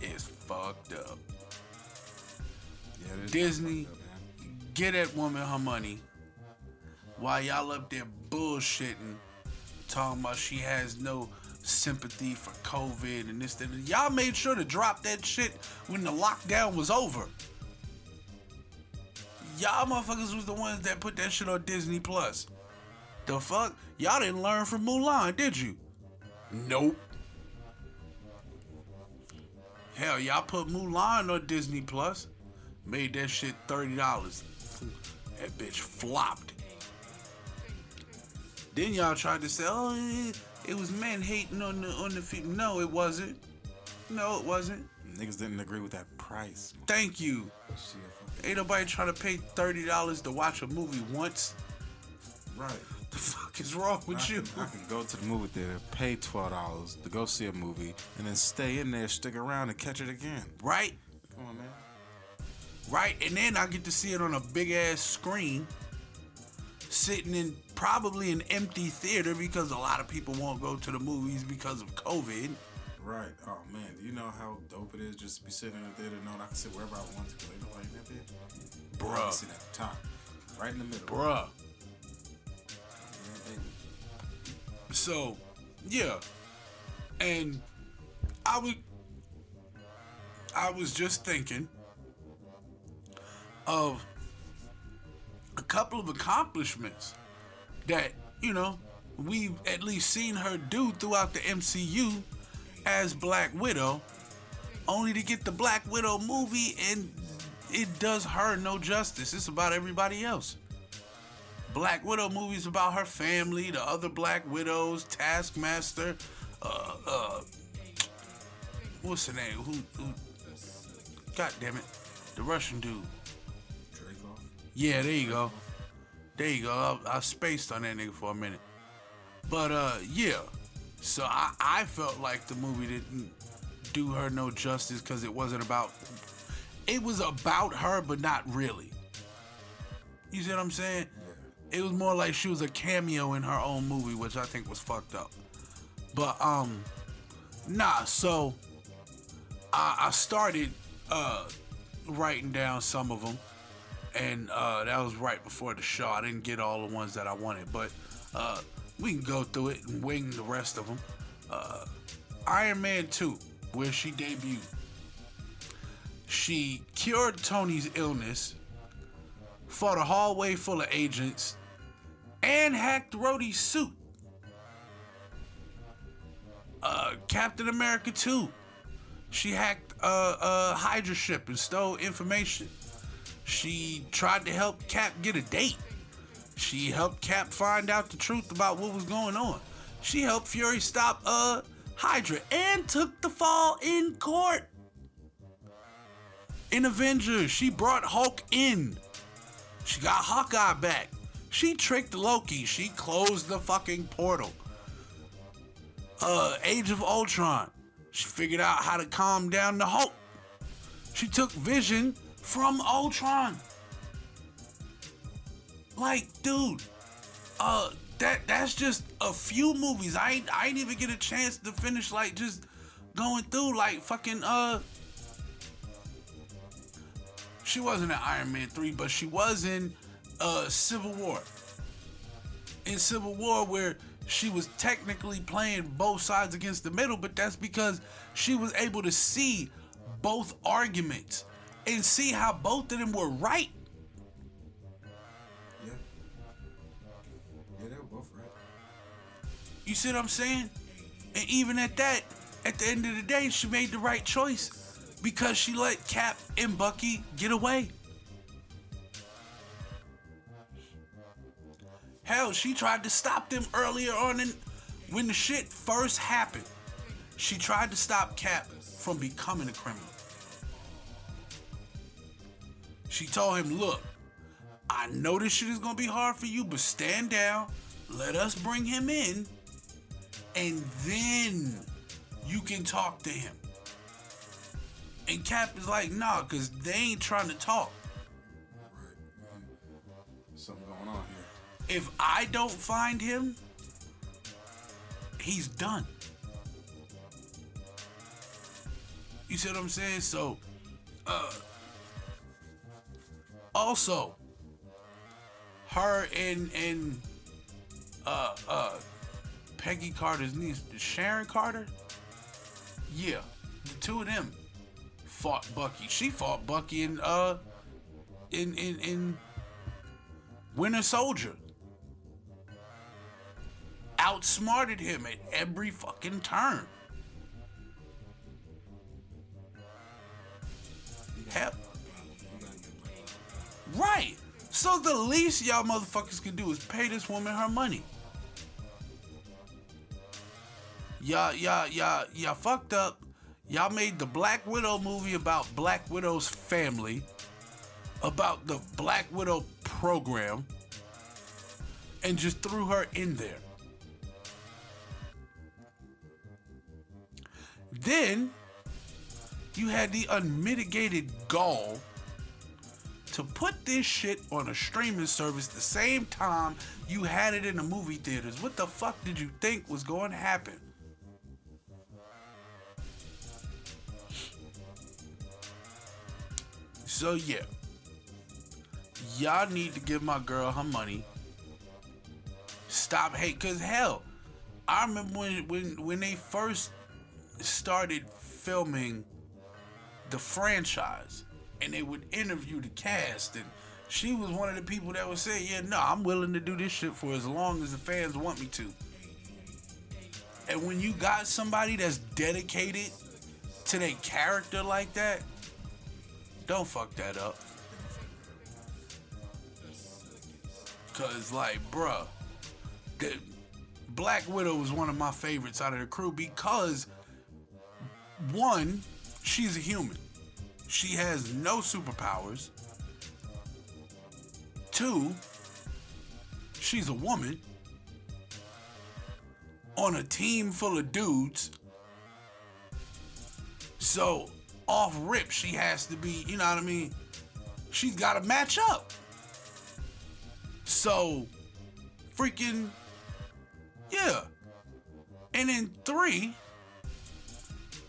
Speaker 2: is fucked up.
Speaker 3: Yeah, it is
Speaker 2: Disney,
Speaker 3: fucked up, man.
Speaker 2: get that woman her money while y'all up there bullshitting, talking about she has no sympathy for COVID and this, that. Y'all made sure to drop that shit when the lockdown was over. Y'all motherfuckers was the ones that put that shit on Disney Plus. The fuck? Y'all didn't learn from Mulan, did you? Nope. Hell, y'all put Mulan on Disney Plus. Made that shit $30. That bitch flopped. Then y'all tried to say, oh, it was men hating on the film. No, it wasn't. No, it wasn't.
Speaker 3: Niggas didn't agree with that price.
Speaker 2: Thank you. Ain't nobody trying to pay $30 to watch a movie once.
Speaker 3: Right.
Speaker 2: The fuck is wrong with you?
Speaker 3: I can go to the movie theater, pay $12 to go see a movie, and then stay in there, stick around, and catch it again.
Speaker 2: Right?
Speaker 3: Come on, man.
Speaker 2: Right? And then I get to see it on a big ass screen, sitting in probably an empty theater because a lot of people won't go to the movies because of COVID.
Speaker 3: Right. Oh, man. Do you know how dope it is just to be sitting in the theater knowing I can sit wherever I want to? Ain't nobody in that bitch.
Speaker 2: Bruh.
Speaker 3: I can sit at the top. Right in the middle.
Speaker 2: Bruh. So, yeah. And I was just thinking of a couple of accomplishments that, you know, we've at least seen her do throughout the MCU as Black Widow, only to get the Black Widow movie and it does her no justice. It's about everybody else. Black Widow movie's about her family, the other Black Widows, Taskmaster, what's the name? Who God damn it, the Russian dude.
Speaker 3: Draco.
Speaker 2: Yeah, there you go. There you go. I spaced on that nigga for a minute. But yeah. So I felt like the movie didn't do her no justice because it wasn't about. It was about her, but not really. You see what I'm saying? It was more like she was a cameo in her own movie, which I think was fucked up. But nah. So I started writing down some of them, and that was right before the show. I didn't get all the ones that I wanted, but we can go through it and wing the rest of them. Iron Man 2, where she debuted. She cured Tony's illness, fought a hallway full of agents, and hacked Rhodey's suit. Captain America 2. She hacked a Hydra ship and stole information. She tried to help Cap get a date. She helped Cap find out the truth about what was going on. She helped Fury stop Hydra and took the fall in court. In Avengers, she brought Hulk in. She got Hawkeye back. She tricked Loki. She closed the fucking portal. Age of Ultron. She figured out how to calm down the Hulk. She took Vision from Ultron. Like, dude, that's just a few movies. I ain't even get a chance to finish, like, just going through, like, fucking, she wasn't in Iron Man 3, but she was in, Civil War. In Civil War, where she was technically playing both sides against the middle, but that's because she was able to see both arguments and see how both of them were right.
Speaker 3: Yeah. Yeah, they were both right.
Speaker 2: You see what I'm saying? And even at that, at the end of the day, she made the right choice because she let Cap and Bucky get away. Hell, she tried to stop them earlier on when the shit first happened. She tried to stop Cap from becoming a criminal. She told him, look, I know this shit is gonna be hard for you, but stand down, let us bring him in, and then you can talk to him. And Cap is like, nah, cause they ain't trying to talk.
Speaker 3: Right. Something going on here.
Speaker 2: If I don't find him, he's done. You see what I'm saying? So, also, her and Peggy Carter's niece, Sharon Carter, yeah, the two of them fought Bucky. She fought Bucky in Winter Soldier. Outsmarted him at every fucking turn. Hell, right. So the least y'all motherfuckers can do is pay this woman her money. Y'all fucked up. Y'all made the Black Widow movie about Black Widow's family, about the Black Widow program, and just threw her in there. Then you had the unmitigated gall to put this shit on a streaming service the same time you had it in the movie theaters. What the fuck did you think was going to happen? So yeah, y'all need to give my girl her money. Stop hate, cause hell, I remember when they first started filming the franchise and they would interview the cast, and she was one of the people that would say, yeah, no, I'm willing to do this shit for as long as the fans want me to. And when you got somebody that's dedicated to their character like that, don't fuck that up. Cause like, bruh, the Black Widow was one of my favorites out of the crew because one, she's a human. She has no superpowers. Two, she's a woman on a team full of dudes. So off rip, she has to be, you know what I mean? She's got to match up. So freaking, yeah. And then three,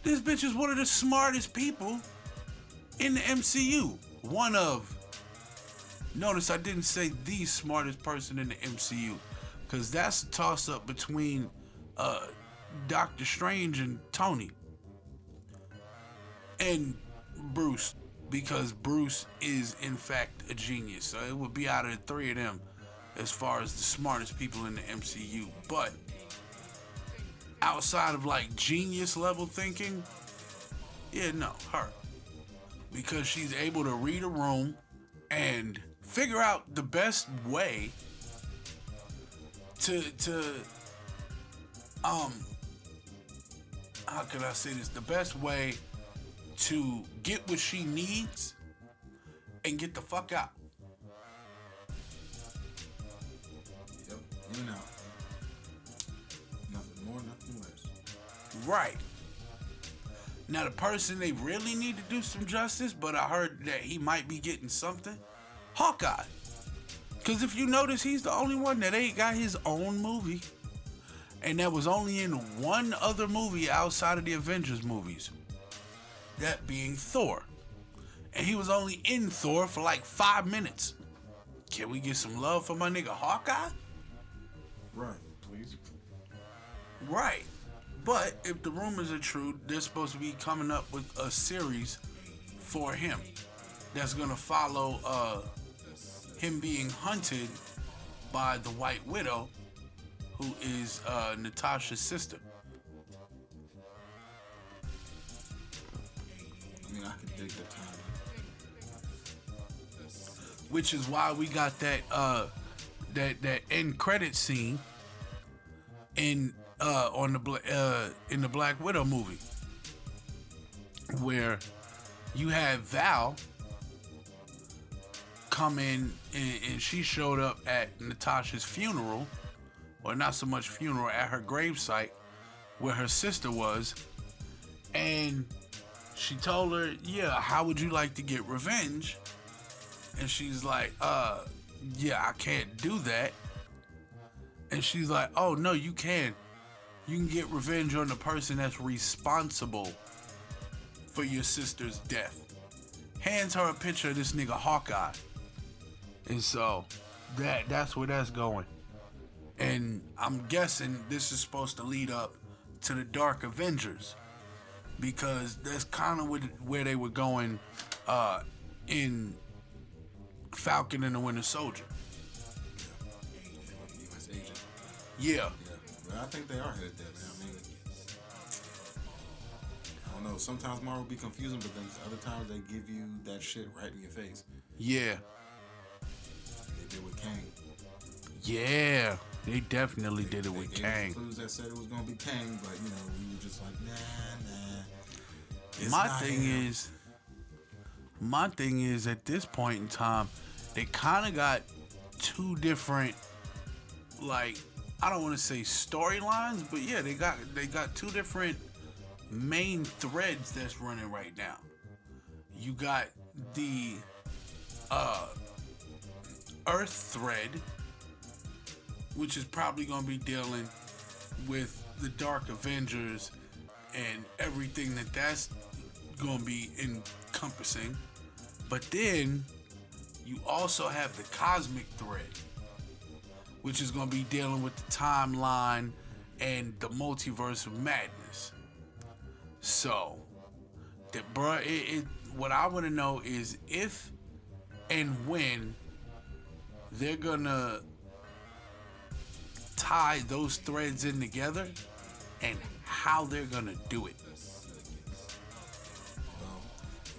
Speaker 2: this bitch is one of the smartest people in the MCU. One of, notice I didn't say the smartest person in the MCU, because that's a toss-up between Doctor Strange and Tony. And Bruce, because Bruce is in fact a genius. So it would be out of the three of them as far as the smartest people in the MCU. But outside of like genius level thinking, yeah, no, her. Because she's able to read a room and figure out the best way to how can I say this? The best way to get what she needs and get the fuck out.
Speaker 3: Yep, in and out. Nothing more, nothing less.
Speaker 2: Right. Now, the person they really need to do some justice, but I heard that he might be getting something, Hawkeye. Because if you notice, he's the only one that ain't got his own movie. And that was only in one other movie outside of the Avengers movies. That being Thor. And he was only in Thor for like 5 minutes. Can we get some love for my nigga Hawkeye?
Speaker 3: Right, please.
Speaker 2: Right. But if the rumors are true, they're supposed to be coming up with a series for him that's gonna follow him being hunted by the White Widow, who is Natasha's sister.
Speaker 3: I mean, I can dig the timing.
Speaker 2: Which is why we got that end credit scene in the Black Widow movie, where you have Val come in and she showed up at Natasha's funeral, or not so much funeral, at her gravesite where her sister was, and she told her, yeah, how would you like to get revenge? And she's like, yeah, I can't do that. And she's like, oh no, you can. You can get revenge on the person that's responsible for your sister's death. Hands her a picture of this nigga Hawkeye. And so that's where that's going. And I'm guessing this is supposed to lead up to the Dark Avengers, because that's kind of where they were going in Falcon and the Winter Soldier.
Speaker 3: U.S. agent.
Speaker 2: Yeah.
Speaker 3: Yeah, but I think they are headed there, man. I mean, I don't know. Sometimes Marvel be confusing, but then other times they give you that shit right in your face.
Speaker 2: Yeah.
Speaker 3: They did with Kang.
Speaker 2: Yeah. They definitely did it with
Speaker 3: They gave us
Speaker 2: Kang.
Speaker 3: clues that said it was gonna be Kang, but you know, we were just like, nah. It's
Speaker 2: My
Speaker 3: not
Speaker 2: thing
Speaker 3: him.
Speaker 2: is at this point in time, they kind of got two different, like, I don't want to say storylines, but yeah, they got two different main threads that's running right now. You got the Earth thread, which is probably going to be dealing with the Dark Avengers and everything that's going to be encompassing. But then you also have the Cosmic thread, which is going to be dealing with the timeline and the multiverse of madness. So, what I want to know is if and when they're going to tie those threads in together and how they're going to do it.
Speaker 3: Well,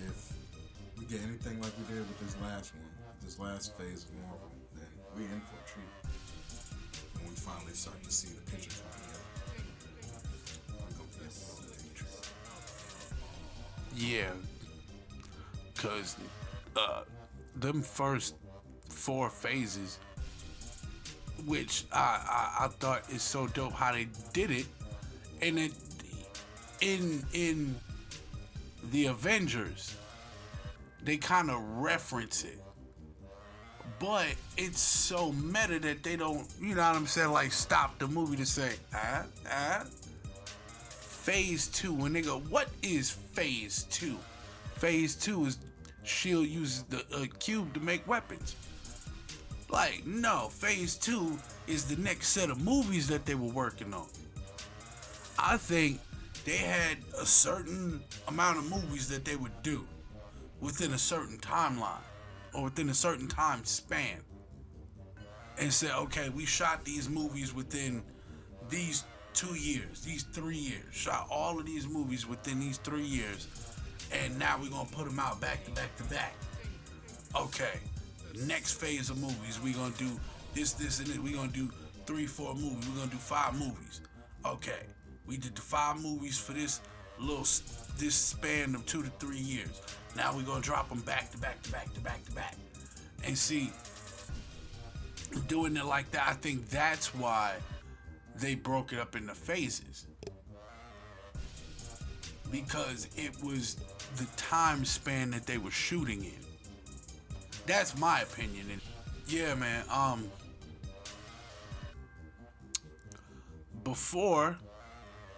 Speaker 3: if we get anything like we did with this last one, this last phase of Marvel, then we in for a treat. When we finally start to see the picture come together, we're gonna be in for a big treat.
Speaker 2: Yeah, because them first 4 phases, which I thought is so dope how they did it, and it in the Avengers they kind of reference it, but it's so meta that they don't, you know what I'm saying, like stop the movie to say phase 2 when they go, what is phase 2? Phase 2 is SHIELD uses the cube to make weapons. Like, no, phase 2 is the next set of movies that they were working on. I think they had a certain amount of movies that they would do within a certain timeline or within a certain time span, and say, okay, we shot these movies within these 2 years, these 3 years, shot all of these movies within these 3 years, and now we're gonna put them out back to back to back. Okay, next phase of movies, we're gonna do this, and this. We're gonna do 3, 4 movies. We're gonna do 5 movies. Okay, we did the 5 movies for this this span of 2 to 3 years. Now we're gonna drop them back to back to back to back to back. And see, doing it like that, I think that's why they broke it up into phases. Because it was the time span that they were shooting in. That's my opinion. And yeah, man, before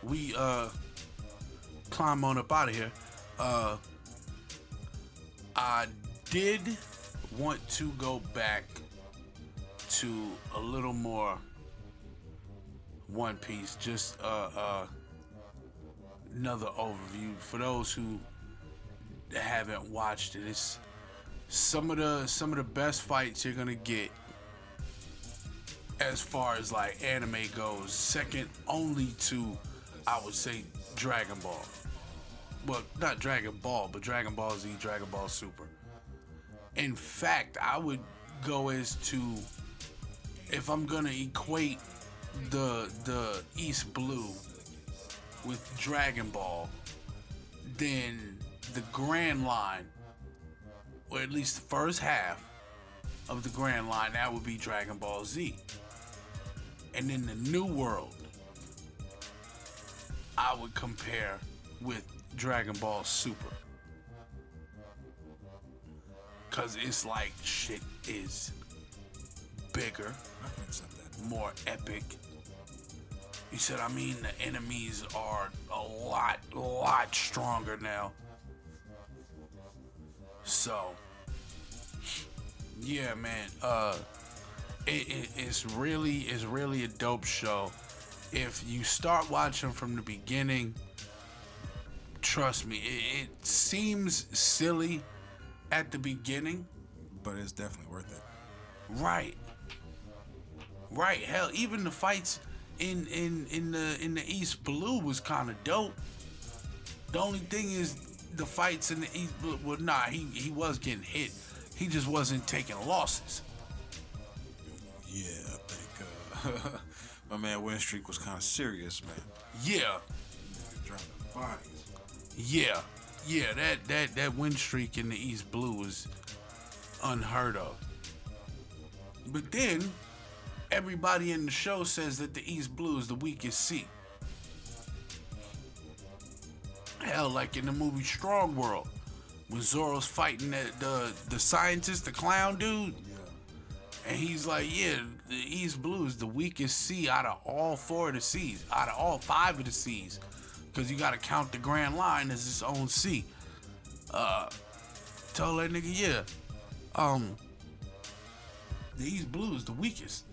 Speaker 2: we climb on up out of here, I did want to go back to a little more One Piece, just another overview for those who haven't watched it. It's some of the best fights you're gonna get as far as like anime goes, second only to, I would say, Dragon Ball. Well, not Dragon Ball, but Dragon Ball Z, Dragon Ball Super. In fact, I would go as to, if I'm gonna equate the East Blue with Dragon Ball, then the Grand Line, or at least the first half of the Grand Line, that would be Dragon Ball Z. And in the New World, I would compare with Dragon Ball Super. Cause it's like shit is bigger,
Speaker 3: I can accept that.
Speaker 2: more epic. You said, I mean, the enemies are a lot stronger now. So, yeah, man, it's really a dope show. If you start watching from the beginning, trust me, it seems silly at the beginning,
Speaker 3: But it's definitely worth it.
Speaker 2: right? Hell, even the fights in the East Blue was kind of dope. The only thing is, the fights in the East Blue, well, nah, he was getting hit. He just wasn't taking losses.
Speaker 3: Yeah, I think my man win streak was kind of serious, man.
Speaker 2: Yeah,
Speaker 3: Nigga dropping bodies.
Speaker 2: yeah, that win streak in the East Blue was unheard of. But then, everybody in the show says that the East Blue is the weakest sea. Hell, like in the movie Strong World, when Zoro's fighting the scientist, the clown dude, and he's like, yeah, the East Blue is the weakest sea out of all 4 of the seas, out of all 5 of the seas, because you got to count the Grand Line as its own sea. Told that nigga, yeah, the East Blue is the weakest.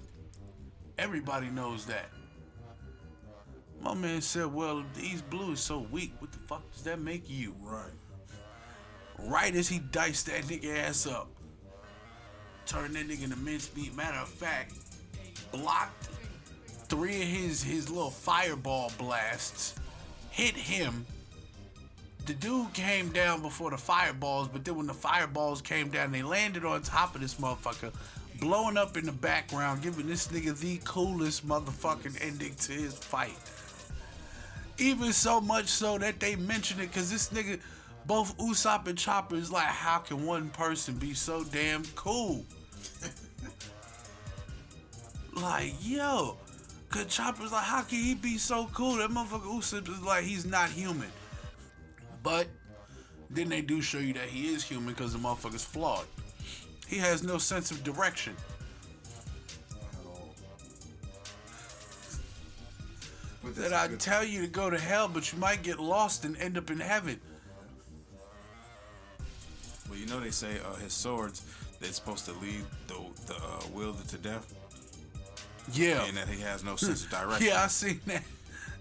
Speaker 2: Everybody knows that. My man said, well, if the East Blue is so weak, what the fuck does that make you?
Speaker 3: Right.
Speaker 2: Right as he diced that nigga ass up, turned that nigga into mincemeat. Matter of fact, blocked 3 of his little fireball blasts, hit him. The dude came down before the fireballs, but then when the fireballs came down, they landed on top of this motherfucker, blowing up in the background, giving this nigga the coolest motherfucking ending to his fight. Even so much so that they mention it, because this nigga, both Usopp and Chopper is like, how can one person be so damn cool? Like, yo, cause Chopper's like, how can he be so cool? That motherfucker Usopp is like, he's not human. But then they do show you that he is human, because the motherfucker's flawed. He has no sense of direction.
Speaker 3: At all. But
Speaker 2: That
Speaker 3: that's
Speaker 2: I
Speaker 3: a good-
Speaker 2: tell you to go to hell, but you might get lost and end up in heaven.
Speaker 3: Well, you know they say his swords, they're supposed to lead the wielder to death,
Speaker 2: Yeah.
Speaker 3: and that he has no sense of direction.
Speaker 2: Yeah, I seen that.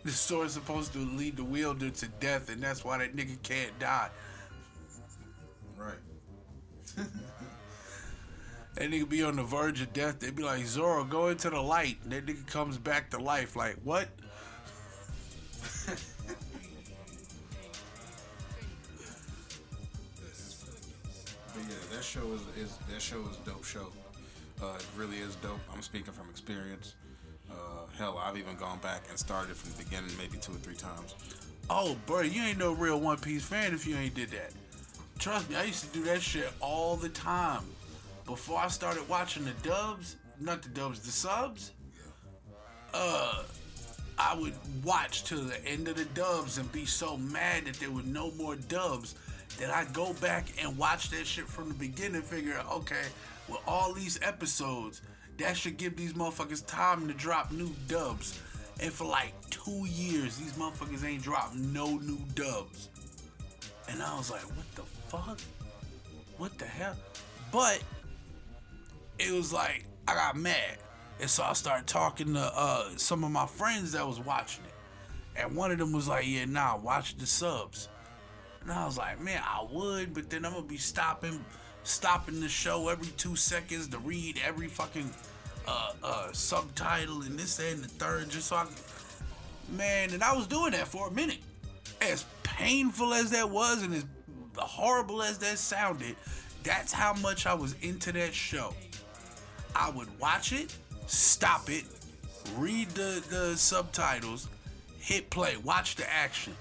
Speaker 2: The sword's supposed to lead the wielder to death, and that's why that nigga can't die.
Speaker 3: Right.
Speaker 2: That nigga be on the verge of death. They be like, Zoro, go into the light. And that nigga comes back to life. Like, what?
Speaker 3: But yeah, that show is a dope show. It really is dope. I'm speaking from experience. Hell, I've even gone back and started from the beginning maybe 2 or 3 times.
Speaker 2: Oh, bro, you ain't no real One Piece fan if you ain't did that. Trust me, I used to do that shit all the time. Before I started watching the dubs, not the dubs, the subs, I would watch till the end of the dubs and be so mad that there were no more dubs that I'd go back and watch that shit from the beginning and figure out, okay, with all these episodes, that should give these motherfuckers time to drop new dubs. And for like 2 years, these motherfuckers ain't dropped no new dubs. And I was like, what the fuck? What the hell? But it was like, I got mad. And so I started talking to some of my friends that was watching it. And one of them was like, yeah, nah, watch the subs. And I was like, man, I would, but then I'm going to be stopping the show every 2 seconds to read every fucking subtitle and this, that, and the third, just so I can... Man, and I was doing that for a minute. As painful as that was and as horrible as that sounded, that's how much I was into that show. I would watch it, stop it, read the subtitles, hit play, watch the action.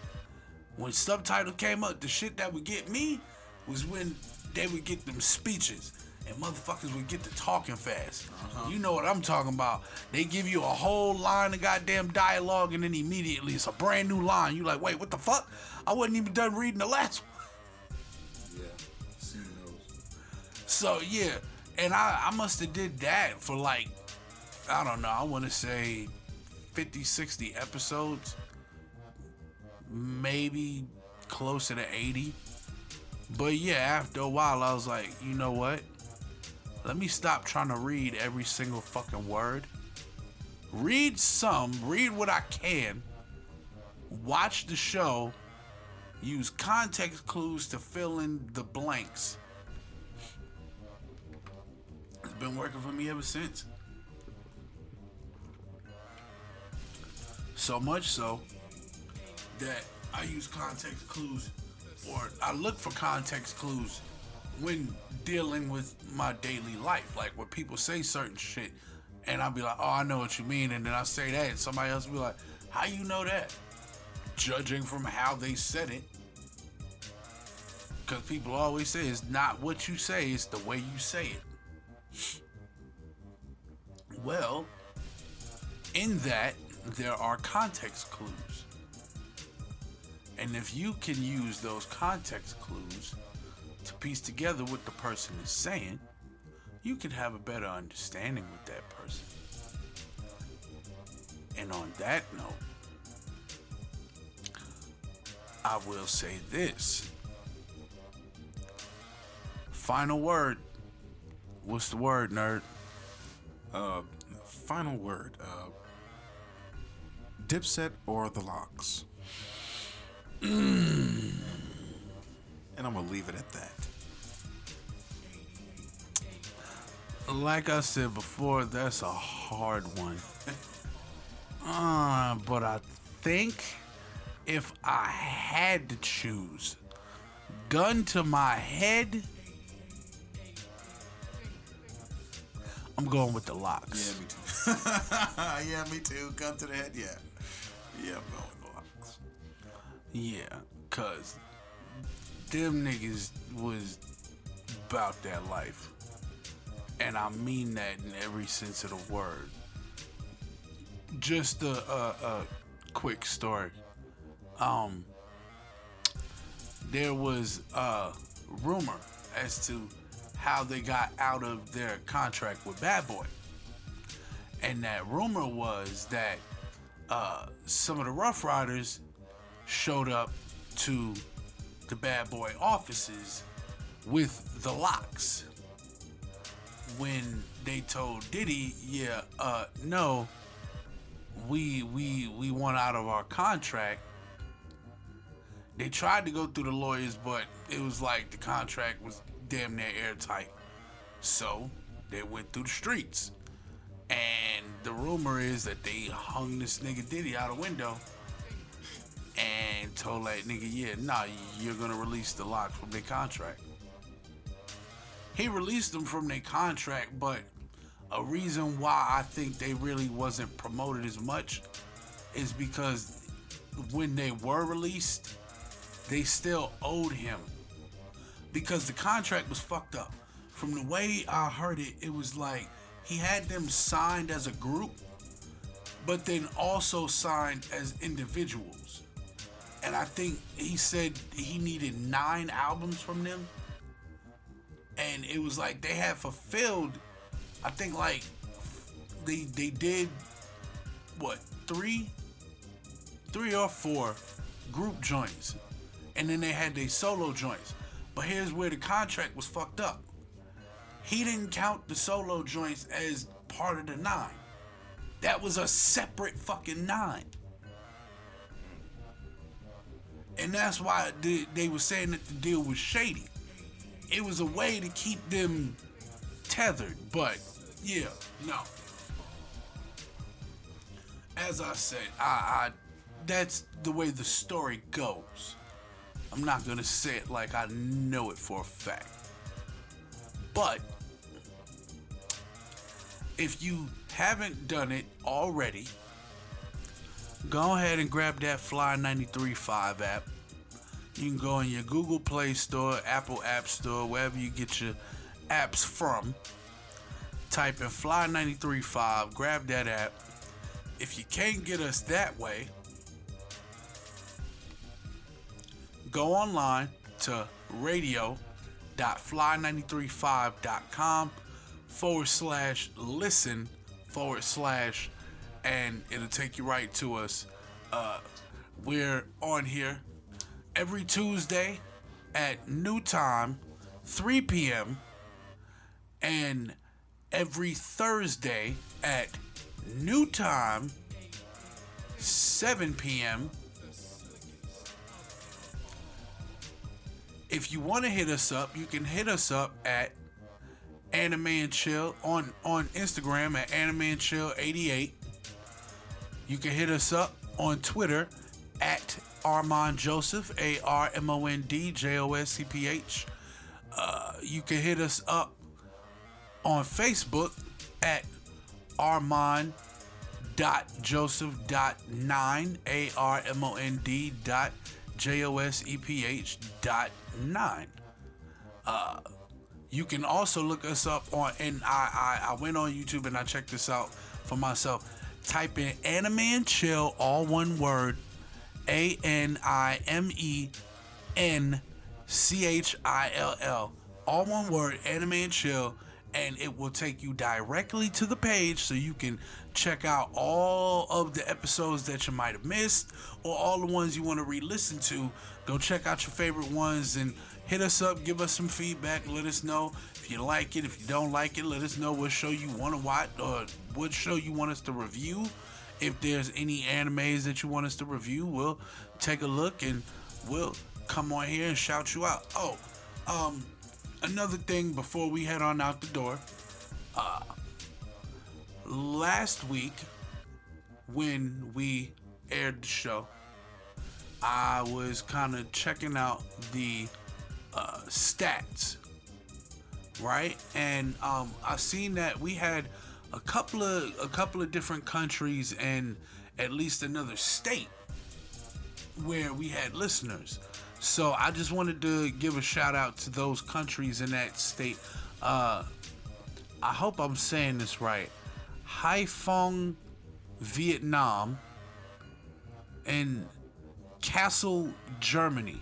Speaker 2: When subtitles came up, the shit that would get me was when they would get them speeches and motherfuckers would get to talking fast. You know what I'm talking about. They give you a whole line of goddamn dialogue and then immediately it's a brand new line. You like, wait, what the fuck? I wasn't even done reading the last one.
Speaker 3: Yeah, seen those.
Speaker 2: So yeah, and I must have did that for like, I don't know, I want to say 50, 60 episodes. Maybe closer to 80. But yeah, after a while I was like, you know what? Let me stop trying to read every single fucking word. Read what I can. Watch the show. Use context clues to fill in the blanks. It's been working for me ever since. So much so that I use context clues, or I look for context clues when dealing with my daily life. Like when people say certain shit and I'll be like, oh, I know what you mean, and then I say that and somebody else will be like, how you know that? Judging from how they said it. Because people always say it's not what you say, it's the way you say it. Well, in that there are context clues. And if you can use those context clues to piece together what the person is saying, you can have a better understanding with that person. And on that note, I will say this. Final word. What's the word, nerd?
Speaker 3: Final word. Dipset or the Lox? And I'm gonna leave it at that.
Speaker 2: Like I said before, that's a hard one. But I think if I had to choose, gun to my head, I'm going with the Lox.
Speaker 3: Yeah, me too. Yeah, me too. Gun to the head, yeah. Yeah, I'm going with the Lox.
Speaker 2: Yeah, cause them niggas was about that life. And I mean that in every sense of the word. Just a quick story. There was a rumor as to how they got out of their contract with Bad Boy. And that rumor was that some of the Rough Riders showed up to the Bad Boy offices with the Lox. When they told Diddy, no, we want out of our contract. They tried to go through the lawyers, but it was like the contract was damn near airtight. So they went through the streets. And the rumor is that they hung this nigga Diddy out a window and told that nigga, you're gonna release the Lox from their contract. He released them from their contract, but a reason why I think they really wasn't promoted as much is because when they were released, they still owed him because the contract was fucked up. From the way I heard it, it was like he had them signed as a group, but then also signed as individuals. And I think he said he needed 9 albums from them. And it was like they had fulfilled, I think like they did what, 3 or 4 group joints. And then they had their solo joints. But here's where the contract was fucked up. He didn't count the solo joints as part of the 9. That was a separate fucking 9. And that's why they were saying that the deal was shady. It was a way to keep them tethered, but yeah, no. As I said, I that's the way the story goes. I'm not gonna say it like I know it for a fact. But if you haven't done it already, go ahead and grab that Fly 93.5 app. You can go in your Google Play Store, Apple App Store, wherever you get your apps from. Type in Fly 93.5, grab that app. If you can't get us that way, go online to radio.fly935.com/listen/ and it'll take you right to us. We're on here every Tuesday at new time, 3 p.m. and every Thursday at new time, 7 p.m. If you want to hit us up, you can hit us up at Anime and Chill on Instagram at Anime and Chill 88. You can hit us up on Twitter at Armand Joseph, ARMOND JOSCPH. You can hit us up on Facebook at Armand.Joseph.9, ARMOND.JOSEPH.9. You can also look us up on, and I went on YouTube and I checked this out for myself. Type in Anime and Chill, all one word, ANIMENCHILL, all one word, Anime and Chill, and it will take you directly to the page so you can check out all of the episodes that you might have missed or all the ones you want to re-listen to. Go check out your favorite ones and hit us up, give us some feedback, let us know if you like it, if you don't like it, let us know what show you want to watch or what show you want us to review. If there's any animes that you want us to review, we'll take a look and we'll come on here and shout you out. Another thing before we head on out the door, last week when we aired the show, I was kind of checking out the stats, right? And I seen that we had a couple of different countries and at least another state where we had listeners. So I just wanted to give a shout out to those countries in that state. I hope I'm saying this right. Haiphong, Vietnam, and Kassel, Germany.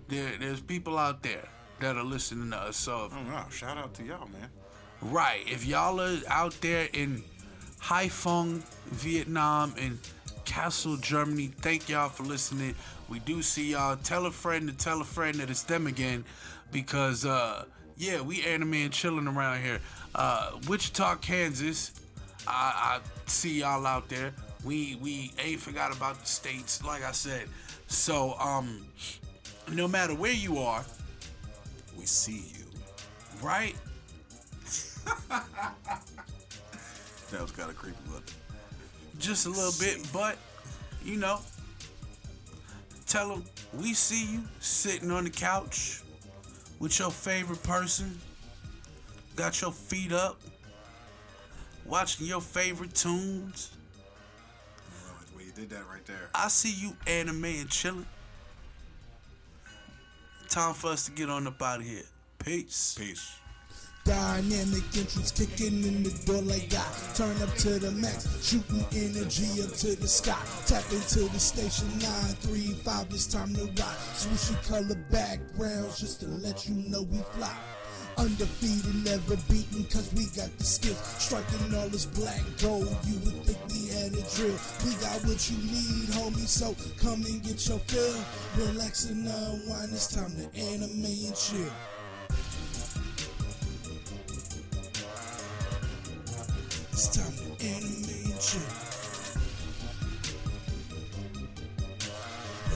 Speaker 2: There's people out there that are listening to us. So
Speaker 3: Shout out to y'all, man.
Speaker 2: right, if y'all are out there in Haiphong, Vietnam, and Kassel, Germany, thank y'all for listening. We do see y'all. Tell a friend to tell a friend that it's them again, because we anime and chilling around here. Wichita, Kansas, I see y'all out there. We ain't forgot about the states, like I said. So no matter where you are,
Speaker 3: We see you.
Speaker 2: right?
Speaker 3: That was kind of creepy, but
Speaker 2: Just a little bit, but you know, tell them we see you sitting on the couch with your favorite person, got your feet up, watching your favorite tunes.
Speaker 3: Well, you did that right there.
Speaker 2: I see you anime and chilling. Time for us to get on up out of here. Peace.
Speaker 3: Peace.
Speaker 1: Dynamic entrance kicking in the door like God. Turn up to the max, shooting energy up to the sky. Tap into the station 935, it's time to rock. Swooshy color backgrounds just to let you know we fly. Undefeated, never beaten, cause we got the skills. Striking all this black gold, you would think we had a drill. We got what you need, homie, so come and get your fill. Relax and unwind, it's time to anime and chill. It's time to anime and chill.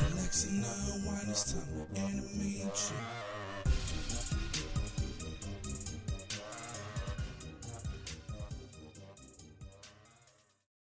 Speaker 1: Relax and unwind, it's time to anime and chill.